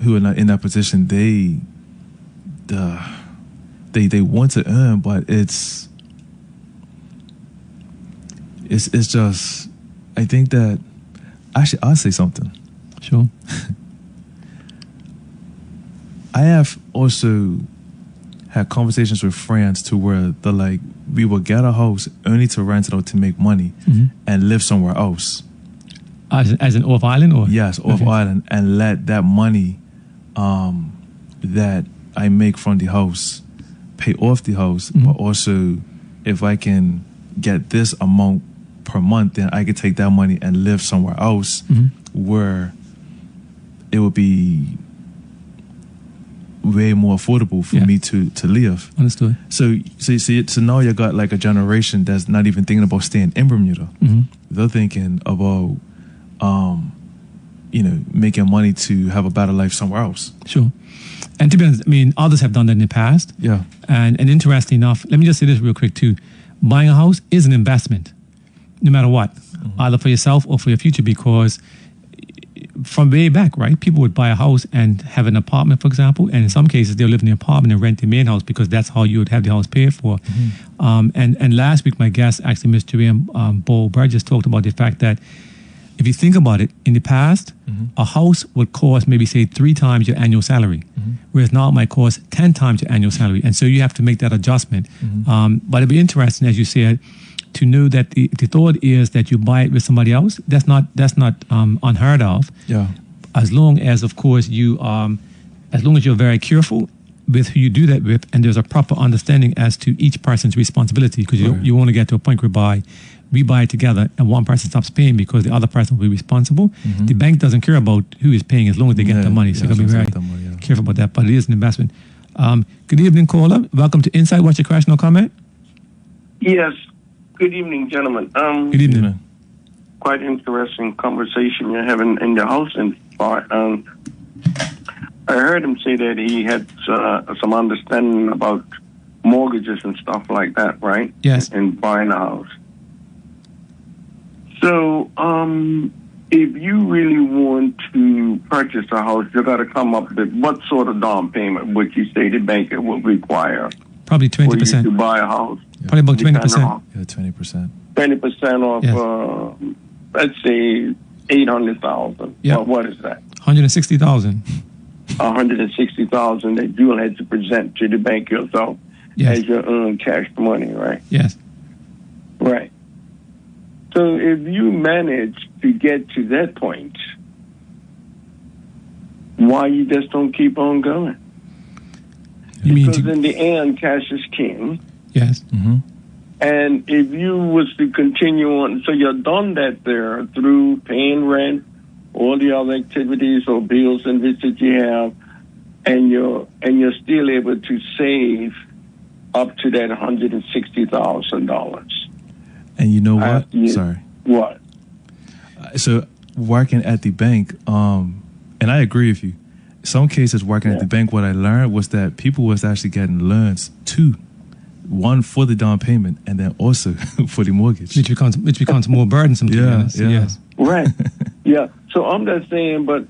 who are not in that position, they want to earn, but it's just, I think that, actually, I'll say something. Sure. I have also had conversations with friends to where they're like, we will get a house only to rent it out to make money and live somewhere else. As in off island, or? Yes, off island, and let that money that I make from the house pay off the house, but also if I can get this amount per month, then I could take that money and live somewhere else where it would be way more affordable for me to live. Understood. So now you got like a generation that's not even thinking about staying in Bermuda. They're thinking about making money to have a better life somewhere else. Sure. And to be honest, others have done that in the past. Yeah. And interesting enough, let me just say this real quick too. Buying a house is an investment, no matter what, either for yourself or for your future, because from way back, right, people would buy a house and have an apartment, for example, and in some cases they'll live in the apartment and rent the main house because that's how you would have the house paid for. And last week, my guest, actually, Mr. Bo Burgess, talked about the fact that if you think about it, in the past, a house would cost maybe, say, 3 times your annual salary, whereas now it might cost 10 times your annual salary. And so you have to make that adjustment. But it'd be interesting, as you said, to know that the thought is that you buy it with somebody else. That's not unheard of. Yeah. As long as, of course, as long as you're very careful, with who you do that with, and there's a proper understanding as to each person's responsibility, because you want to get to a point whereby we buy it together and one person stops paying because the other person will be responsible. Mm-hmm. The bank doesn't care about who is paying as long as they get the money. So you got to be very careful about that. But it is an investment. Good evening, caller. Welcome to Insight. What's your question or comment? Yes. Good evening, gentlemen. Good evening. Quite interesting conversation you're having in your house. And I heard him say that he had some understanding about mortgages and stuff like that, right? Yes. And buying a house. So, if you really want to purchase a house, you got to come up with what sort of down payment would you say the banker would require? Probably 20%. For you to buy a house. Yeah. Probably about 20%. Yeah, 20%. 20% of, Yes. Let's say, 800,000. Yeah. Well, what is that? 160,000. 160,000 that you'll have to present to the bank yourself as your own cash money, right? Yes. Right. So if you manage to get to that point, why you just don't keep on going? Because in the end, cash is king. Yes. Mm-hmm. And if you was to continue on, so you've done that there through paying rent, all the other activities or bills and this that you have, and you're still able to save up to that $160,000. And you know what? Sorry. What? So working at the bank, and I agree with you. Some cases working at the bank, what I learned was that people was actually getting loans too. One for the down payment and then also for the mortgage. Which becomes more burdensome to be honest. Yeah. Yes. Right. Yeah. So I'm just saying, but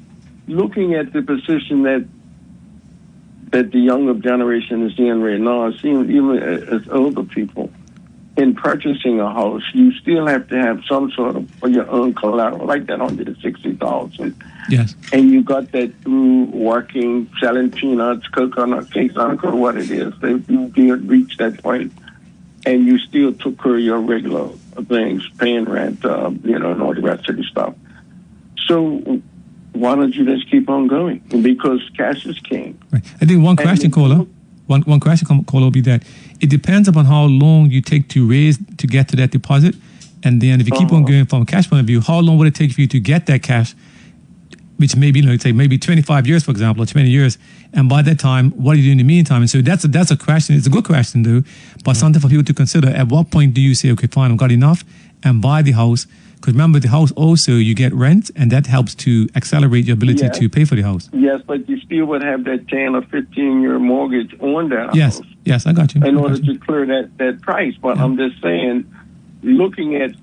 looking at the position that the younger generation is in right now, it seems even as older people, in purchasing a house, you still have to have some sort of your own collateral, like that $160,000. Yes. And you got that through working, selling peanuts, coconut cakes, I don't know what it is. If you did reach that point, and you still took care of your regular things, paying rent, and all the rest of the stuff. So why don't you just keep on going? Because cash is king. Right. I think one question, caller. One question, caller, will be that it depends upon how long you take to get to that deposit, and then if you keep on going from a cash point of view, how long would it take for you to get that cash? Which maybe, maybe 25 years, for example, or 20 years, and by that time, what do you do in the meantime? And so that's a question. It's a good question, though, but something for people to consider. At what point do you say, okay, fine, I've got enough, and buy the house? Because remember, the house also, you get rent, and that helps to accelerate your ability to pay for the house. Yes, but you still would have that 10 or 15-year mortgage on that house. Yes, I got you. In order to clear that price. But I'm just saying, looking at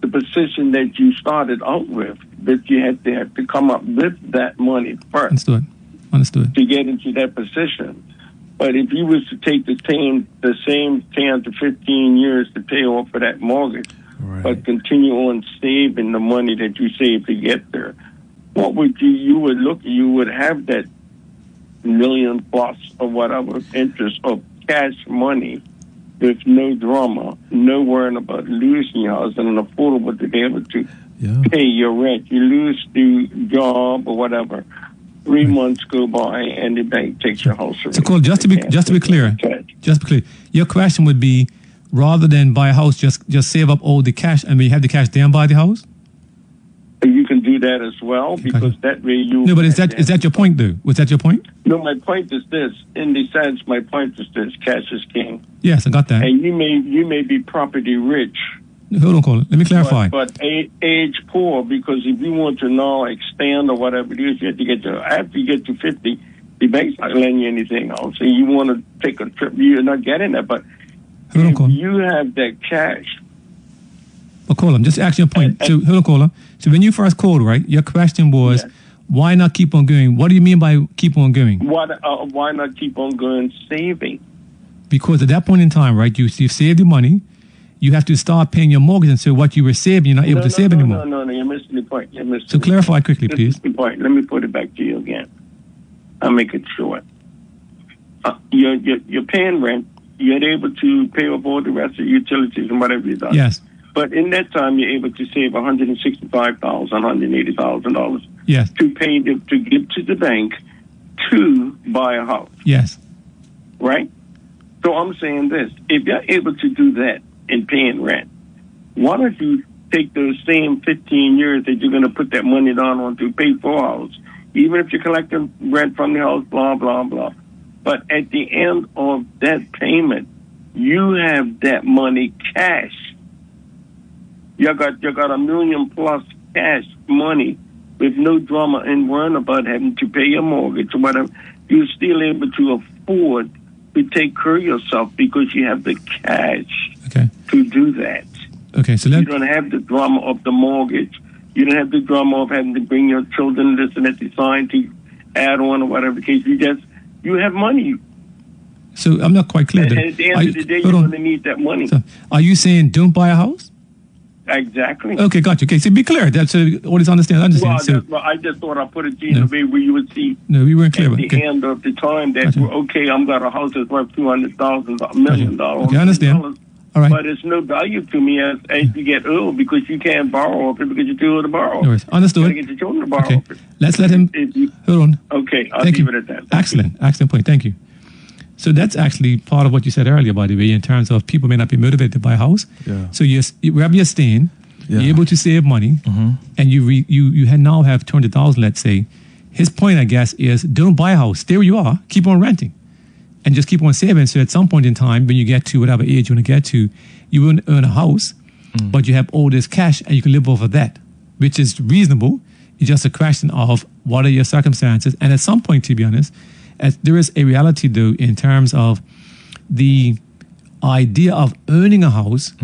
the position that you started out with, that you have to come up with that money first. Understood. To get into that position. But if you was to take the same 10 to 15 years to pay off for that mortgage, but continue on saving the money that you saved to get there, what would you would have that million plus or whatever interest of cash money with no drama, no worrying about losing your house, and affordable to be able to pay your rent. You lose the job or whatever. 3 months go by and the bank takes your house away. So, Cole, just to be clear, your question would be, rather than buy a house, just save up all the cash, and when you have the cash, then buy the house? You can do that as well, because that way you... No, but is that your point, though? Was that your point? No, my point is this. In the sense, my point is this. Cash is king. Yes, I got that. And you may be property rich. Hold on, Colin. Let me clarify. But age poor, because if you want to now expand or whatever it is, you have to get after you get to 50, the bank's not lending you anything else. So you want to take a trip, you're not getting that. But if you have that cash... Well, Colin, I'm just asking a point. Hold on, Colin. So when you first called, right, your question was, why not keep on going? What do you mean by keep on going? Why not keep on going saving? Because at that point in time, right, you've saved the money. You have to start paying your mortgage, and so what you were saving, you're not able to save anymore. No, you're missing the point. So clarify quickly, please. The point. Let me put it back to you again. I'll make it short. You're paying rent. You're able to pay off all the rest of your utilities and whatever you've done. Yes. But in that time, you're able to save $165,000, $180,000. Yes. To give to the bank to buy a house. Yes. right? So I'm saying this. If you're able to do that in paying rent, why don't you take those same 15 years that you're going to put that money down on to pay for a house, even if you're collecting rent from the house, blah, blah, blah. But at the end of that payment, you have that money cash. You got $1 million plus cash money with no drama and worrying about having to pay your mortgage or whatever. You're still able to afford to take care of yourself because you have the cash to do that. Okay, so you don't have the drama of the mortgage. You don't have the drama of having to bring your children this and that they sign to add on or whatever the case. You have money. So I'm not quite clear. And at the end of the day, you're going to need that money. So are you saying don't buy a house? Exactly. Okay, gotcha. Okay, so be clear. That's all is understand. Well, I just thought I'd put it to you in a way where you would see. No, we weren't clear. At the end of the time that I've got a house that's worth $200,000, $1 million. Okay, I understand. All right. But it's no value to me as you get old because you can't borrow off it because you're too old to borrow. No worries. Understood. You got to get your children to borrow off it. Let's let him. Hold on. Okay, I'll leave it at that. Excellent point. Thank you. So that's actually part of what you said earlier, by the way, in terms of people may not be motivated to buy a house. Yeah. So wherever you're staying, you're able to save money, and you now have $200,000, let's say. His point, I guess, is don't buy a house. Stay where you are. Keep on renting. And just keep on saving. So at some point in time, when you get to whatever age you want to get to, you won't earn a house, but you have all this cash and you can live off of that, which is reasonable. It's just a question of what are your circumstances. And at some point, to be honest, there is a reality, though, in terms of the idea of owning a house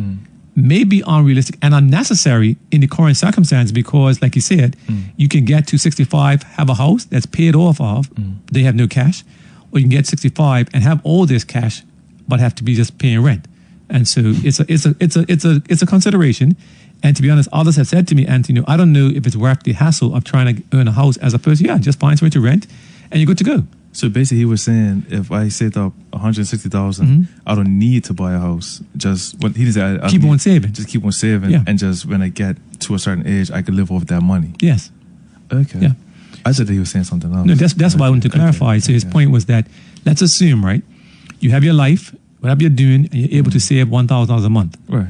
may be unrealistic and unnecessary in the current circumstance because, like you said, you can get to 65, have a house that's paid off of, they have no cash, or you can get 65 and have all this cash, but have to be just paying rent. And so it's a consideration. And to be honest, others have said to me, Anthony, I don't know if it's worth the hassle of trying to earn a house as opposed to, just find somewhere to rent and you're good to go. So basically, he was saying if I saved up $160,000, I don't need to buy a house. Just what he said, keep on saving. Just keep on saving, and just when I get to a certain age, I can live off that money. Yes. Okay. Yeah. I said that he was saying something else. No, that's why I wanted to clarify. Okay. So his point was that let's assume, right, you have your life, whatever you're doing, and you're able to save $1,000 a month. Right.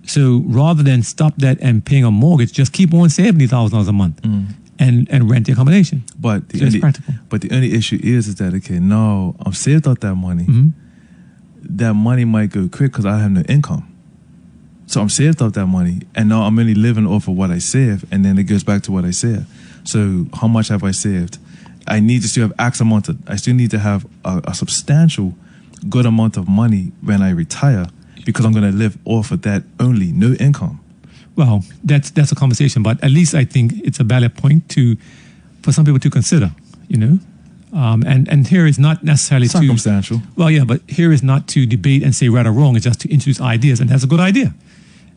So rather than stop that and paying a mortgage, just keep on saving $1,000 a month. And rent the accommodation. But the only issue is that, okay, now I'm saved out that money. That money might go quick because I have no income. So I'm saved out that money, and now I'm only living off of what I save, and then it goes back to what I saved. So how much have I saved? I need to still have X amount I still need to have a substantial good amount of money when I retire because I'm going to live off of that only, no income. Well, that's a conversation, but at least I think it's a valid point for some people to consider, and here is not necessarily circumstantial. But here is not to debate and say right or wrong. It's just to introduce ideas, and that's a good idea.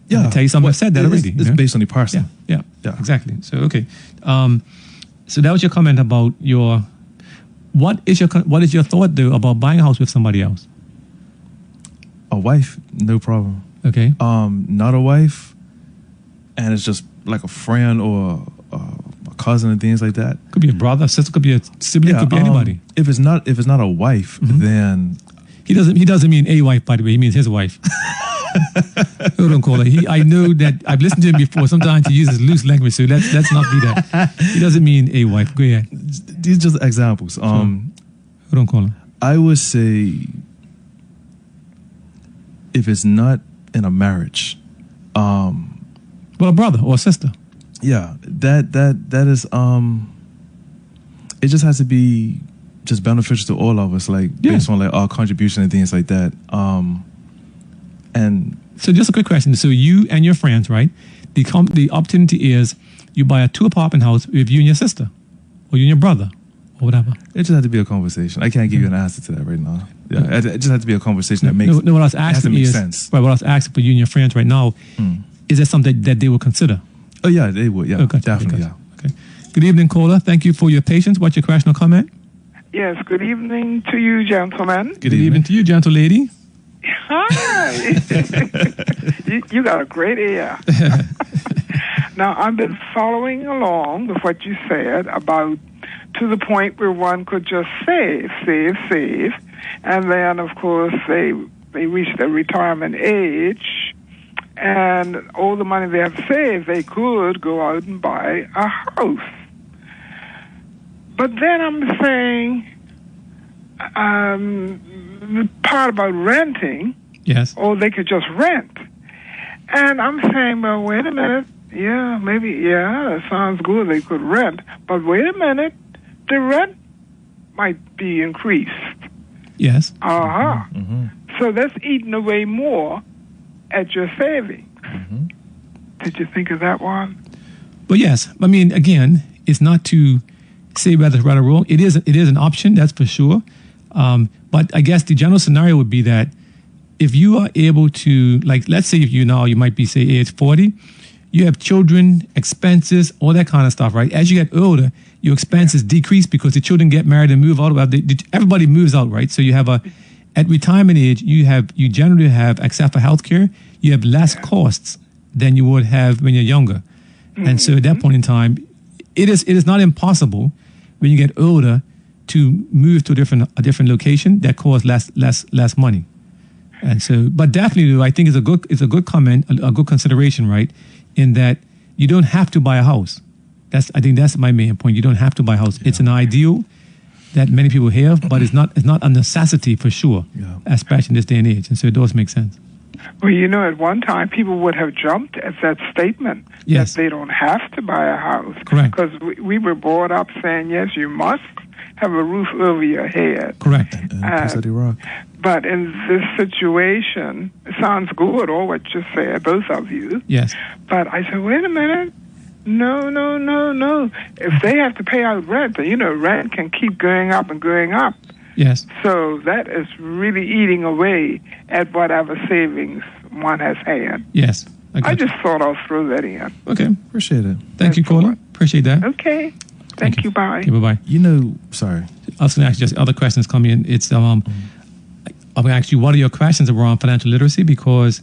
Yeah, I'll tell you something. I've said that already. It's based on the person. Yeah, exactly. So okay, so that was your comment about what is your thought though about buying a house with somebody else? A wife, no problem. Okay. Not a wife. And it's just like a friend or a cousin and things like that. Could be a brother, a sister, could be a sibling, could be anybody. If it's not a wife, then he doesn't mean a wife, by the way. He means his wife. Hold on, caller. I know that I've listened to him before. Sometimes he uses loose language, so let's not be that. He doesn't mean a wife. Go ahead. These are just examples. Hold on, caller. I would say if it's not in a marriage. Well, a brother or a sister. Yeah, that is. It just has to be just beneficial to all of us, like based on like our contribution and things like that. And so, just a quick question. So, you and your friends, right? The opportunity is you buy a 2-apartment house with you and your sister, or you and your brother, or whatever. It just had to be a conversation. I can't give you an answer to that right now. Yeah, it just had to be a conversation that makes. No, what I was asking is sense. Right, what I was asking for you and your friends right now. Is that something that they will consider? Oh, yeah, they would. Yeah, definitely. Okay. Good evening, caller. Thank you for your patience. What's your question or comment? Yes, good evening to you, gentlemen. Good evening to you, gentle lady. Hi. you got a great ear. Now, I've been following along with what you said about to the point where one could just save, And then, of course, they reach their retirement age, and all the money they have saved, they could go out and buy a house. But then I'm saying, the part about renting, Yes. or they could just rent. And I'm saying, well, wait a minute. Yeah, maybe, yeah, it sounds good. They could rent. But wait a minute. The rent might be increased. Yes. Uh-huh. Mm-hmm. So that's eating away more at your savings. Mm-hmm. Did you think of that one? But yes, I mean, again, it's not to say whether it's right or wrong. It is an option, that's for sure. But I guess the general scenario would be that if you are able to, like, let's say if you might be, say, age 40, you have children, expenses, all that kind of stuff, right? As you get older, your expenses decrease because the children get married and move out. Everybody moves out, right? So you have at retirement age, you generally have, except for healthcare, you have less costs than you would have when you're younger. Mm-hmm. And so at that point in time, it is not impossible when you get older to move to a different location that costs less money. And so, but definitely, I think it's a good comment, a good consideration, right? In that you don't have to buy a house. I think that's my main point. You don't have to buy a house. Yeah. It's an ideal that many people have, but it's not a necessity for sure, especially in this day and age. And so it does make sense. Well, at one time, people would have jumped at that statement that they don't have to buy a house. Correct. Because we were brought up saying, yes, you must have a roof over your head. Correct. But in this situation, it sounds good, all what you said, both of you. Yes. But I said, wait a minute. No. If they have to pay out rent, rent can keep going up and going up. Yes. So that is really eating away at whatever savings one has had. Yes. I just thought I'll throw that in. Okay. Appreciate it. Thank you, caller. Appreciate that. Okay. Thank you. Bye. Okay, bye-bye. Sorry. I was going to ask you just other questions coming in. It's I'm going to ask you, what are your questions around financial literacy? Because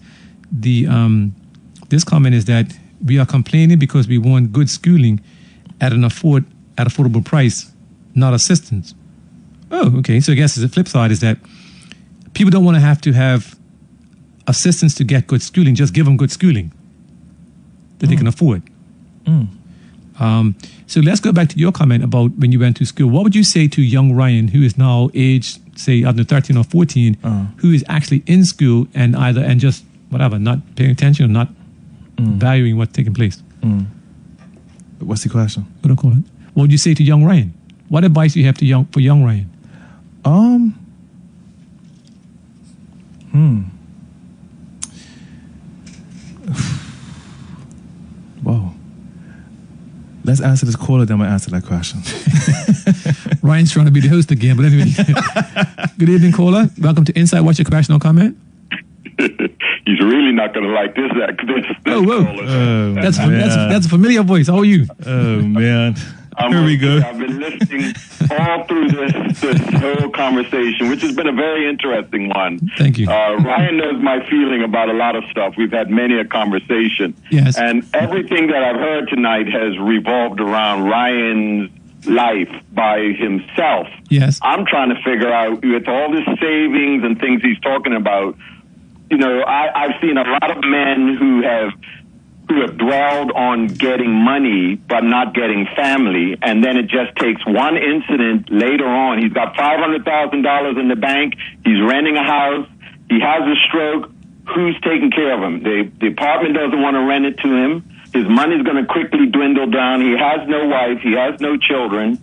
this comment is that we are complaining because we want good schooling at affordable price, not assistance. Oh, okay. So I guess the flip side is that people don't want to have assistance to get good schooling. Just give them good schooling that they can afford. So let's go back to your comment about when you went to school. What would you say to young Ryan, who is now aged, say, I don't know, 13 or 14, who is actually in school and just whatever, not paying attention or not valuing what's taking place? What's the question? What would you say to young Ryan? What advice do you have for young Ryan? Whoa. Let's answer this caller, then we'll answer that question. Ryan's trying to be the host again, but anyway. Good evening, caller. Welcome to Insight. What's your question or comment? He's really not going to like this. Oh, whoa. That's a familiar voice. How are you? Oh, man. Here we go. I've been listening all through this whole conversation, which has been a very interesting one. Thank you. Ryan knows my feeling about a lot of stuff. We've had many a conversation. Yes. And everything that I've heard tonight has revolved around Ryan's life by himself. Yes. I'm trying to figure out, with all this savings and things he's talking about, I've seen a lot of men who have dwelled on getting money but not getting family, and then it just takes one incident later on. He's got $500,000 in the bank. He's renting a house. He has a stroke. Who's taking care of him? The apartment doesn't want to rent it to him. His money's going to quickly dwindle down. He has no wife. He has no children.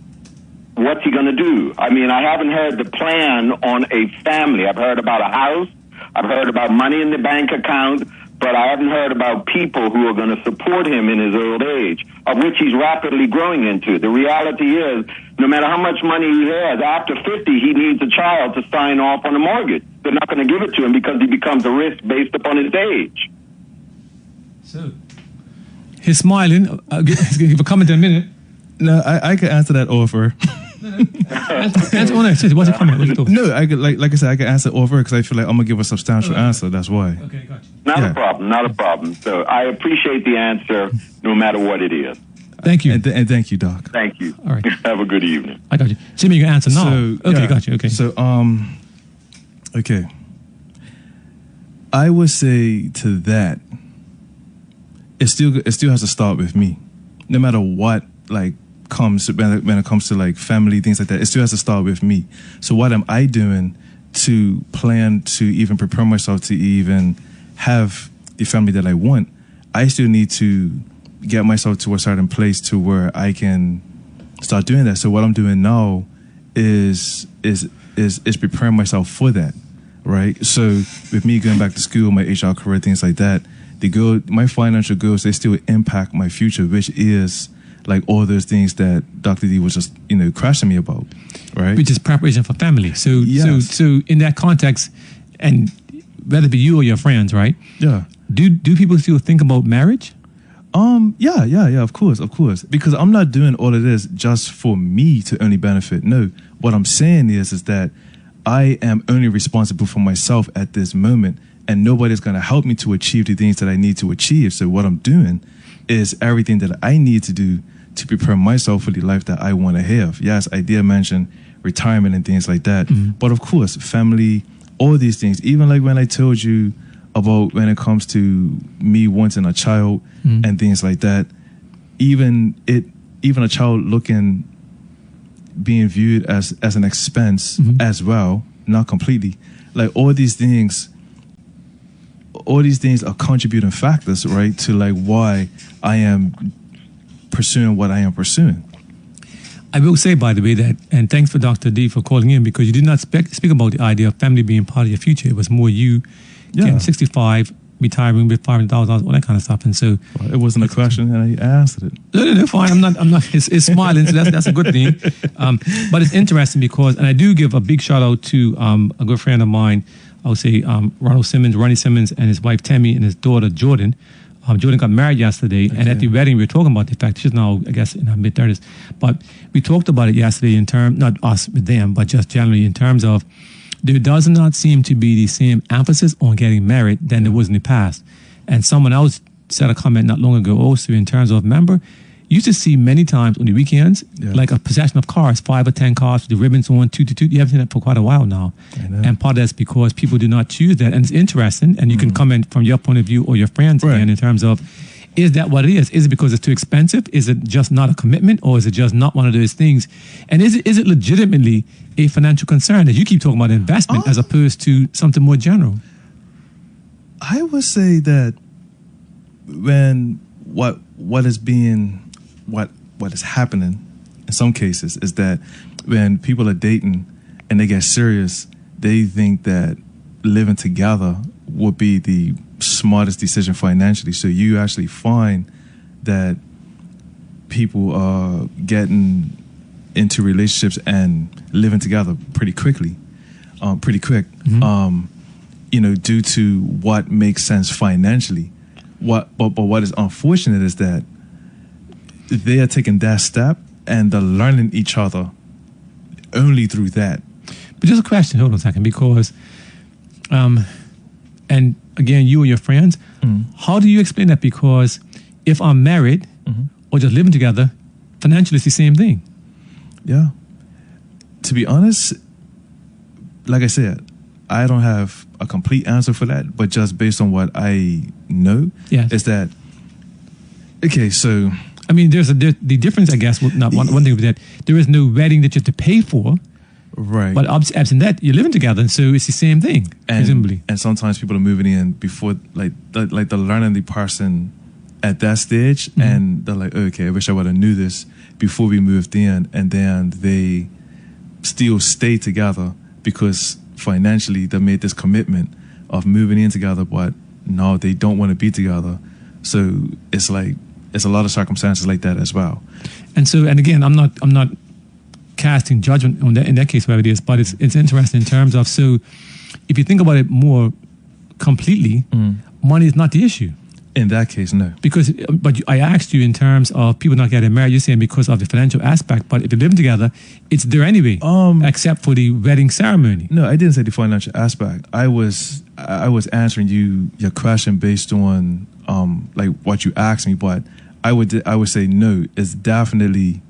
What's he going to do? I mean, I haven't heard the plan on a family. I've heard about a house. I've heard about money in the bank account, but I haven't heard about people who are going to support him in his old age, of which he's rapidly growing into. The reality is, no matter how much money he has, after 50, he needs a child to sign off on a mortgage. They're not going to give it to him because he becomes a risk based upon his age. So, he's smiling. I'll give a comment in a minute. No, I can answer that offer. Answer on it. What's the comment? What's the thought? No, I could, like I said, I can answer offer because I feel like I'm gonna give a substantial answer. That's why. Okay, gotcha. Not a problem. So I appreciate the answer, no matter what it is. Thank you. And thank you, Doc. Thank you. All right. Have a good evening. I got you. Jimmy, you can answer now. So, okay, got you. Okay. So, Okay. I would say to that, it still has to start with me. No matter what, like, comes when it comes to like family, things like that, it still has to start with me. So what am I doing to plan to even prepare myself to even have the family that I want? I still need to get myself to a certain place to where I can start doing that. So what I'm doing now is preparing myself for that, right? So with me going back to school, my HR career, things like that, my financial goals, they still impact my future, which is like all those things that Dr. D was just, crashing me about, right? Which is preparation for family. So, Yes. so in that context, and whether it be you or your friends, right? Yeah. Do people still think about marriage? Yeah, of course. Because I'm not doing all of this just for me to only benefit. No, what I'm saying is that I am only responsible for myself at this moment, and nobody's going to help me to achieve the things that I need to achieve. So what I'm doing is everything that I need to do to prepare myself for the life that I want to have. Yes, I did mention retirement and things like that. Mm-hmm. But of course, family, all these things, even like when I told you about when it comes to me wanting a child and things like that, even a child being viewed as an expense as well, not completely. Like all these things are contributing factors, right, to like why I am pursuing what I am pursuing. I will say, by the way, that, and thanks for Dr. D for calling in, because you did not speak about the idea of family being part of your future. It was more you getting 65, retiring with $500,000, all that kind of stuff. And so it wasn't a question, and I answered it. No, fine. I'm not. It's smiling, so that's a good thing. But it's interesting because, and I do give a big shout out to a good friend of mine. I would say Ronnie Simmons, and his wife Tammy, and his daughter Jordan. Jordan got married yesterday, and at the wedding we were talking about the fact she's now, I guess, in her mid-30s. But we talked about it yesterday in terms, not us with them, but just generally in terms of there does not seem to be the same emphasis on getting married than there was in the past. And someone else said a comment not long ago also in terms of, remember, you used to see many times on the weekends, like a procession of cars, 5 or 10 cars with the ribbons on, toot. You haven't seen that for quite a while now. And part of that's because people do not choose that. And it's interesting, and you can comment from your point of view or your friends again in terms of, is that what it is? Is it because it's too expensive? Is it just not a commitment, or is it just not one of those things? And is it legitimately a financial concern that you keep talking about investment as opposed to something more general? I would say that when what is happening in some cases is that when people are dating and they get serious, they think that living together would be the smartest decision financially. So you actually find that people are getting into relationships and living together pretty quick, due to what makes sense financially. But what is unfortunate is that they are taking that step and they're learning each other only through that. But just a question, hold on a second, because, and again, you and your friends, how do you explain that? Because if I'm married or just living together, financially it's the same thing. Yeah. To be honest, like I said, I don't have a complete answer for that, but just based on what I know, is that, okay, so... I mean, the difference, I guess, not one thing with that, there is no wedding that you have to pay for. Right. But absent that, you're living together, and so it's the same thing, presumably. And sometimes people are moving in before, like they're learning the person at that stage, and they're like, okay, I wish I would have knew this before we moved in, and then they still stay together because financially they made this commitment of moving in together, but no, they don't want to be together. So it's like, it's a lot of circumstances like that as well. And so, and again, I'm not casting judgment on that in that case, whatever it is, but it's interesting in terms of, so if you think about it more completely, money is not the issue. In that case, no. But I asked you in terms of people not getting married, you're saying because of the financial aspect, but if they're living together, it's there anyway, except for the wedding ceremony. No, I didn't say the financial aspect. I was answering your question based on like what you asked me, but I would say no, it's definitely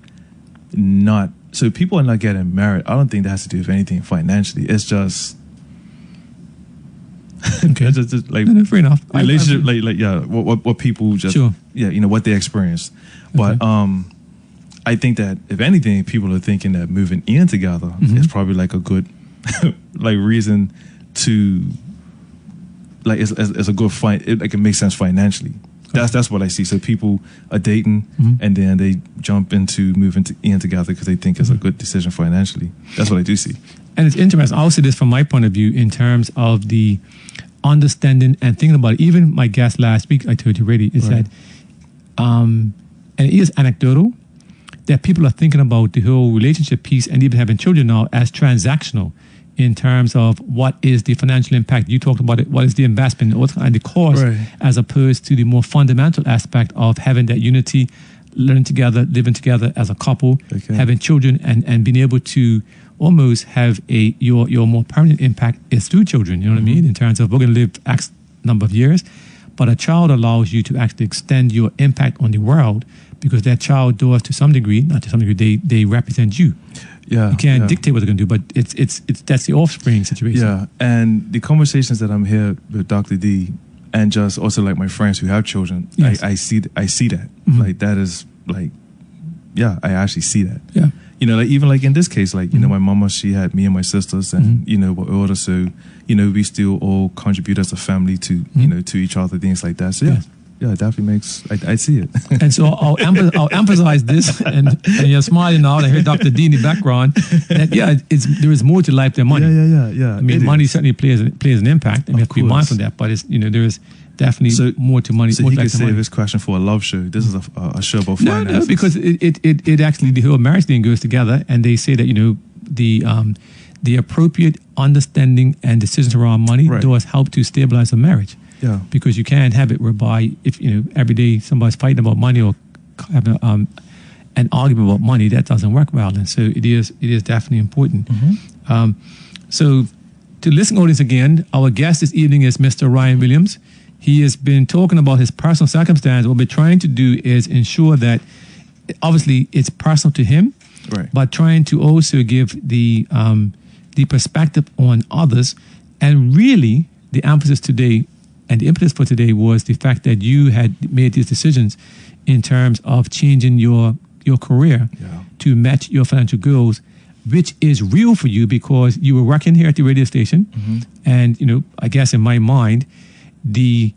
not. So people are not getting married. I don't think that has to do with anything financially. It's just Okay. just like No, fair enough. relationship, what people just, Sure. what they experience. But I think that if anything, people are thinking that moving in together is probably like a good like reason to like it's a good fight. It makes sense financially. That's what I see. So people are dating and then they jump into moving in together because they think it's a good decision financially. That's what I do see. And it's interesting. I'll say this from my point of view in terms of the understanding and thinking about it. Even my guest last week, I told you already, is that, and it is anecdotal, that people are thinking about the whole relationship piece and even having children now as transactional in terms of what is the financial impact. You talked about it. What is the investment and the cost, as opposed to the more fundamental aspect of having that unity, learning together, living together as a couple, having children, and being able to almost have your more permanent impact is through children. You know what I mean? In terms of we're going to live X number of years, but a child allows you to actually extend your impact on the world because that child does to some degree, not to some degree, they represent you. Yeah, you can't dictate what they're going to do, but it's that's the offspring situation. Yeah, and the conversations that I'm here with Dr. D, and just also like my friends who have children, I see that. Like that is like, I actually see that. Yeah, like even like in this case, like my mama, she had me and my sisters, and we're older, so we still all contribute as a family to to each other, things like that. So yeah, it definitely makes. I see it. And so I'll emphasize this, and you're smiling now. I hear Dr. D in the background. That there is more to life than money. Yeah. I mean, money certainly plays an impact, and we have to be mindful of that. But it's there is definitely more to money. So he could save his question for a love show. This is a show about finances. No, because it actually the whole marriage thing goes together, and they say that the appropriate understanding and decisions around money does help to stabilize a marriage. Yeah. Because you can't have it whereby if every day somebody's fighting about money or having an argument about money, that doesn't work well. And so it is definitely important. So to listen audience again, our guest this evening is Mr. Ryan Williams. He has been talking about his personal circumstance. What we're trying to do is ensure that obviously it's personal to him, but trying to also give the perspective on others. And really the emphasis today and the impetus for today was the fact that you had made these decisions in terms of changing your career to match your financial goals, which is real for you because you were working here at the radio station. And, I guess in my mind, the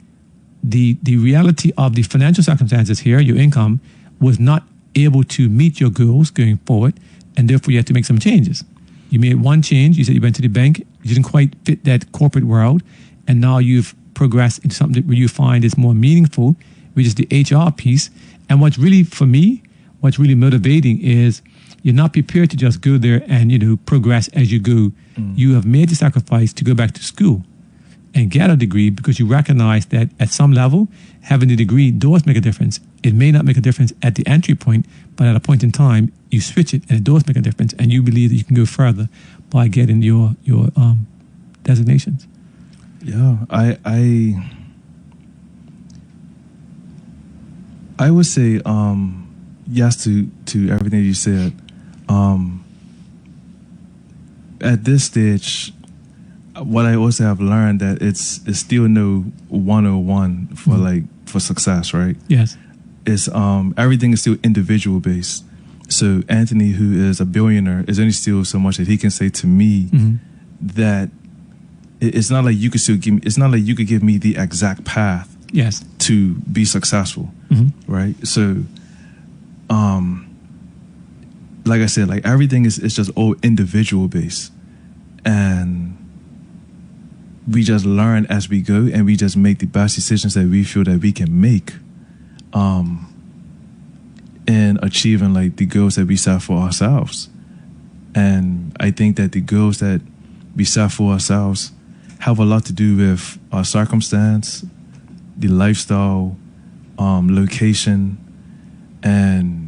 reality of the financial circumstances here, your income, was not able to meet your goals going forward. And therefore you had to make some changes. You made one change. You said you went to the bank. You didn't quite fit that corporate world. And now you've progress into something where you find is more meaningful, which is the HR piece. And what's really motivating is you're not prepared to just go there and, progress as you go. You have made the sacrifice to go back to school and get a degree because you recognize that at some level, having the degree does make a difference. It may not make a difference at the entry point, but at a point in time, you switch it and it does make a difference. And you believe that you can go further by getting your designations. Yeah, I would say yes to everything you said. At this stage, what I also have learned that it's still no 101 for success, right? Yes. It's everything is still individual based. So Anthony, who is a billionaire, is only still so much that he can say to me that it's not like you could still give me. It's not like you could give me the exact path. Yes. To be successful, right? So, like I said, like everything is just all individual based, and we just learn as we go, and we just make the best decisions that we feel that we can make, in achieving like the goals that we set for ourselves. And I think that the goals that we set for ourselves have a lot to do with our circumstance, the lifestyle, location, and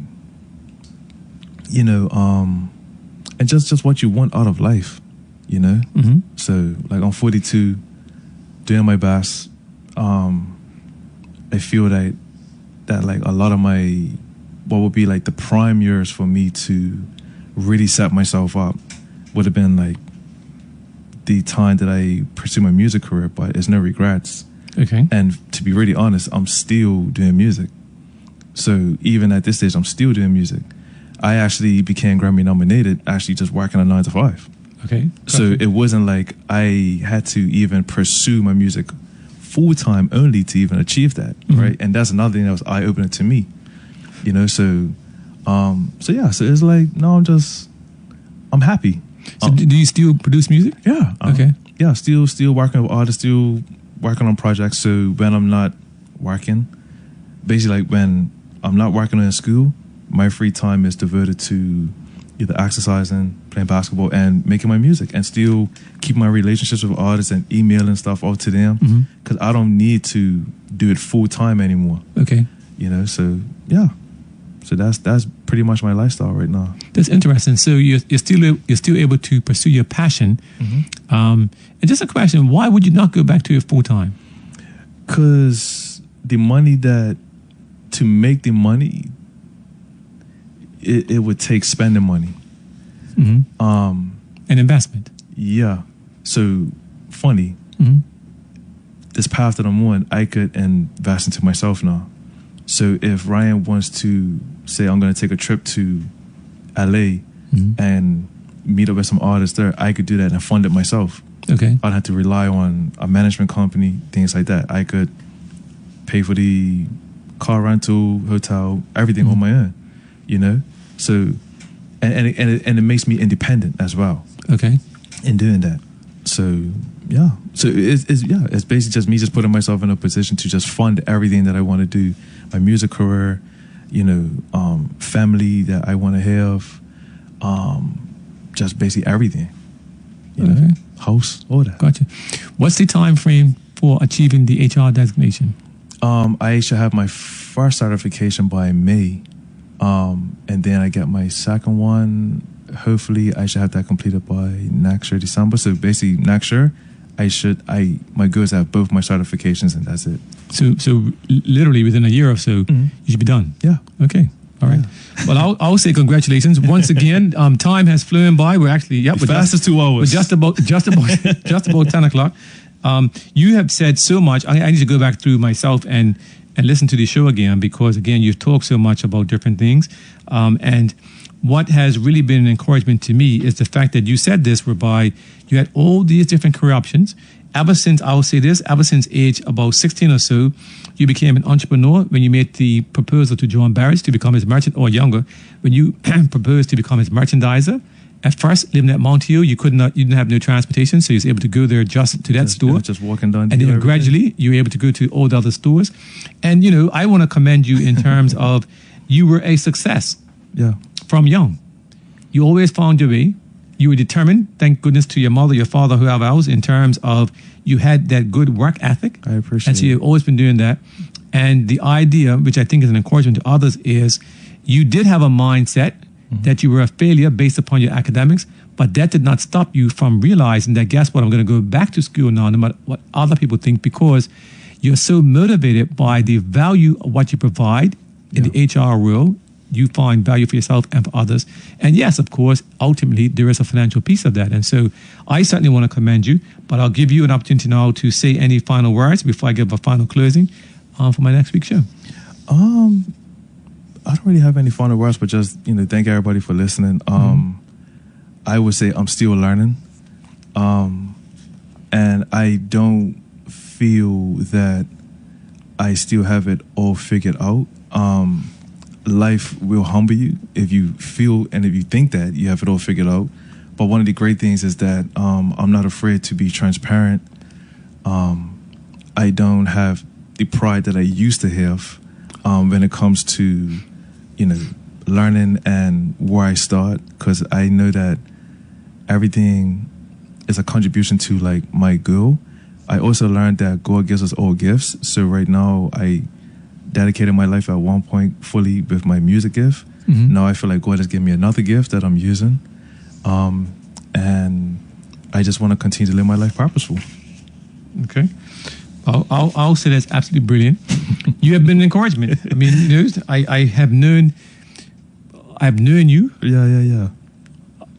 and just what you want out of life, So like I'm 42, doing my best. I feel that like a lot of my what would be like the prime years for me to really set myself up would have been like the time that I pursued my music career, but it's no regrets. Okay. And to be really honest, I'm still doing music. So even at this stage, I'm still doing music. I actually became Grammy nominated actually just working a 9 to 5. Okay. So it wasn't like I had to even pursue my music full time only to even achieve that, right? And that's another thing that was eye opening to me, you know. So it's like no, I'm happy. So do you still produce music? Yeah. Okay. Yeah, still working with artists, still working on projects. So when I'm not working, basically like when I'm not working in school, my free time is devoted to either exercising, playing basketball, and making my music, and still keep my relationships with artists and emailing stuff out to them, because I don't need to do it full time anymore. Okay. You know, so yeah. So that's pretty much my lifestyle right now. That's interesting. So you're still able to pursue your passion. And just a question: why would you not go back to it full time? Because to make the money, it would take spending money. An investment. Yeah. So funny. This path that I'm on, I could invest into myself now. So if Ryan wants to say, I'm going to take a trip to LA and meet up with some artists there, I could do that and fund it myself. Okay. I'd have to rely on a management company, things like that. I could pay for the car rental, hotel, everything on my own, you know? So, and it makes me independent as well. Okay. In doing that. So, yeah. So it's basically just me just putting myself in a position to just fund everything that I want to do. My music career, you know, family that I want to have, just basically everything. You know, house, all that. Gotcha. What's the time frame for achieving the HR designation? I should have my first certification by May, and then I get my second one. Hopefully, I should have that completed by next year, December. So basically, next year, my goal is to have both my certifications, and that's it. So literally within a year or so, you should be done. Yeah. Okay. All right. Yeah. Well, I'll say congratulations once again. Time has flown by. We're actually we're fastest 2 hours. We're just about 10 o'clock. You have said so much. I need to go back through myself and listen to the show again, because again you've talked so much about different things. And what has really been an encouragement to me is the fact that you said this, whereby you had all these different career options. Ever since age about 16 or so, you became an entrepreneur when you made the proposal to John Barrett to become his merchant, or younger, when you proposed to become his merchandiser. At first, living at Mount Hill, you didn't have no transportation, so you was able to go there just to that store. Just walking down. And then gradually, you were able to go to all the other stores. And, you know, I want to commend you in terms of you were a success. Yeah. From young. You always found your way. You were determined, thank goodness to your mother, your father, whoever else, in terms of you had that good work ethic. I appreciate it. And so you've always been doing that. And the idea, which I think is an encouragement to others, is you did have a mindset that you were a failure based upon your academics, but that did not stop you from realizing that, guess what, I'm going to go back to school now, no matter what other people think, because you're so motivated by the value of what you provide in the HR world. You find value for yourself and for others. And yes, of course, ultimately, there is a financial piece of that. And so I certainly want to commend you, but I'll give you an opportunity now to say any final words before I give a final closing for my next week's show. I don't really have any final words, but just, you know, thank everybody for listening. I would say I'm still learning. And I don't feel that I still have it all figured out. Life will humble you if you feel and if you think that you have it all figured out. But one of the great things is that I'm not afraid to be transparent. I don't have the pride that I used to have when it comes to, you know, learning and where I start, because I know that everything is a contribution to like my goal. I also learned that God gives us all gifts. So right now I dedicated my life at one point fully with my music gift. Now I feel like God has given me another gift that I'm using. And I just want to continue to live my life purposeful. Okay. I'll say that's absolutely brilliant. You have been an encouragement. I mean, you know, I've known you. Yeah.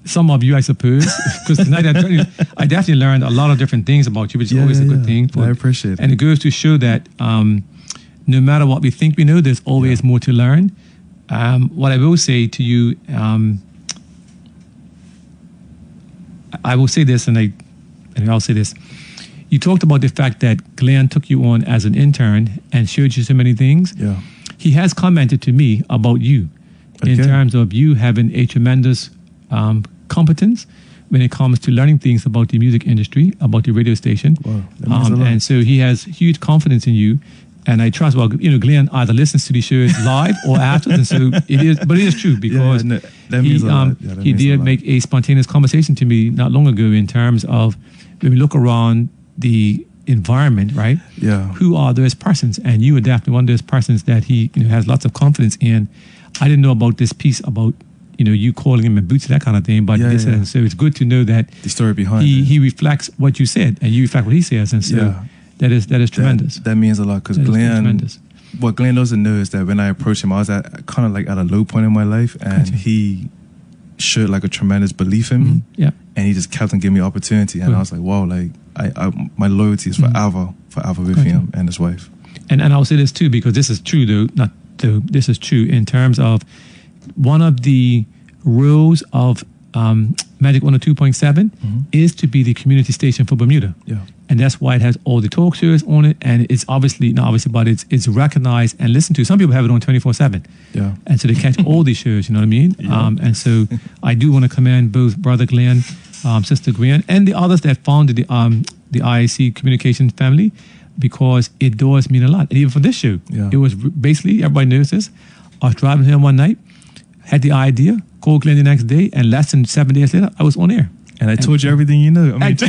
some of you, I suppose, because tonight I definitely learned a lot of different things about you, which is always a good thing. I appreciate it. And it goes to show that no matter what we think we know, there's always more to learn. What I will say to you, I will say this, and I'll say this. You talked about the fact that Glenn took you on as an intern and showed you so many things. Yeah. He has commented to me about you in terms of you having a tremendous competence when it comes to learning things about the music industry, about the radio station. Wow, that means a lot. And so he has huge confidence in you. And I trust, Glenn either listens to the shows live or after, and so it is. But it is true because he did make a spontaneous conversation to me not long ago in terms of when we look around the environment, right? Yeah. Who are those persons? And you are definitely one of those persons that he has lots of confidence in. I didn't know about this piece about you calling him in boots, that kind of thing. But so it's good to know that the story behind he reflects what you said, and you reflect what he says, and so. That is tremendous. That means a lot because what Glenn doesn't know is that when I approached him, I was at kind of like at a low point in my life, and he showed like a tremendous belief in me. Yeah, and he just kept on giving me opportunity, and I was like, wow, like I my loyalty is forever with him and his wife. And I'll say this too because this is true this is true in terms of one of the rules of Magic 102.7 is to be the community station for Bermuda. Yeah. And that's why it has all the talk shows on it, and it's it's recognized and listened to. Some people have it on 24/7. Yeah. And so they catch all these shows, you know what I mean? Yeah. And so I do want to commend both Brother Glenn, Sister Gwen, and the others that founded the IAC communications family, because it does mean a lot. And even for this show, it was basically, everybody knows this, I was driving here one night, had the idea, called Glenn the next day, and less than 7 days later, I was on air. And I told you everything you know. That's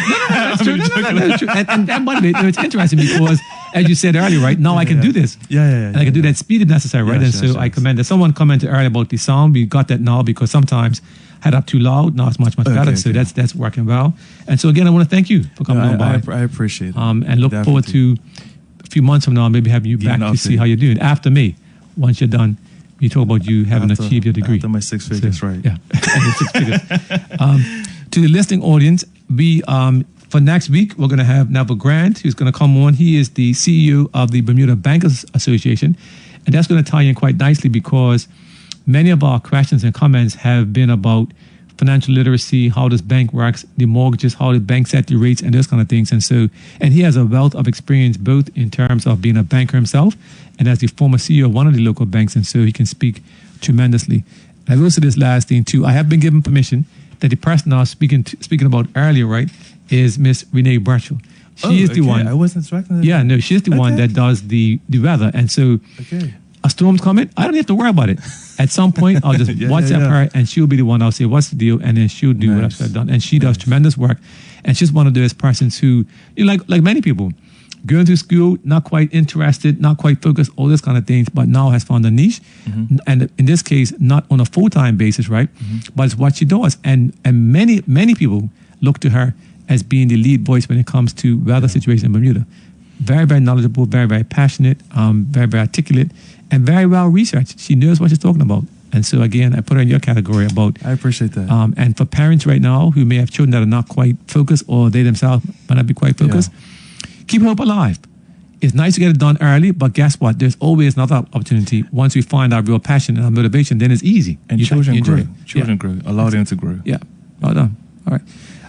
true. And by the way, it's interesting because, as you said earlier, right, now I can do this. And I can do that speed if necessary, right? Yes, and so I commend that. Someone commented earlier about the sound. We got that now because sometimes had up too loud. Now it's much better. So that's working well. And so again, I want to thank you for coming on by. I appreciate it. And look forward to a few months from now, maybe having you back to see how you're doing. After me, once you're done, you talk about you having achieved your degree. After my 6 figures, right. Yeah, and your 6 figures. To the listening audience, we for next week, we're going to have Neville Grant, who's going to come on. He is the CEO of the Bermuda Bankers Association. And that's going to tie in quite nicely because many of our questions and comments have been about financial literacy, how this bank works, the mortgages, how the bank set the rates, and those kind of things. And he has a wealth of experience, both in terms of being a banker himself and as the former CEO of one of the local banks. And so he can speak tremendously. And I will say this last thing too. I have been given permission that the person I was speaking about earlier, right, is Miss Renee Burchell. She is the one. I wasn't expecting that. Yeah, no, she's the one that does the weather. And so a storm's coming, I don't have to worry about it. At some point, I'll just WhatsApp her and she'll be the one. I'll say, what's the deal? And then she'll do what I've done. And she does tremendous work. And she's one of those persons who, like many people, going through school, not quite interested, not quite focused, all those kind of things, but now has found a niche. And in this case, not on a full-time basis, right? But it's what she does. And many people look to her as being the lead voice when it comes to weather situation in Bermuda. Very, very knowledgeable, very, very passionate, very, very articulate, and very well researched. She knows what she's talking about. And so again, I put her in your category about. I appreciate that. And for parents right now who may have children that are not quite focused, or they themselves might not be quite focused, keep hope alive. It's nice to get it done early, but guess what? There's always another opportunity. Once we find our real passion and our motivation, then it's easy. And children grow. Children grow. Allow them to grow. Yeah. Well done. All right.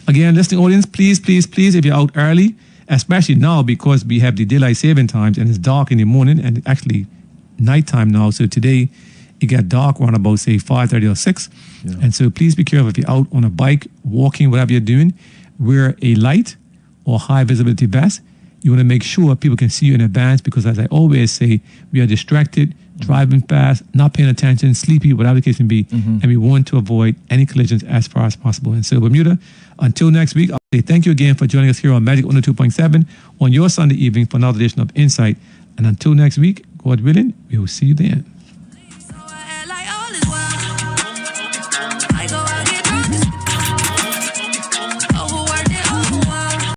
Again, listening audience, please, if you're out early, especially now because we have the daylight saving times and it's dark in the morning and actually nighttime now. So today it got dark around about, say, 5:30 or 6. Yeah. And so please be careful if you're out on a bike, walking, whatever you're doing, wear a light or high visibility vest. You want to make sure people can see you in advance because, as I always say, we are distracted, driving fast, not paying attention, sleepy, whatever the case may be, and we want to avoid any collisions as far as possible. And so, Bermuda, until next week, I'll say thank you again for joining us here on Magic 102.7 on your Sunday evening for another edition of Insight. And until next week, God willing, we will see you then.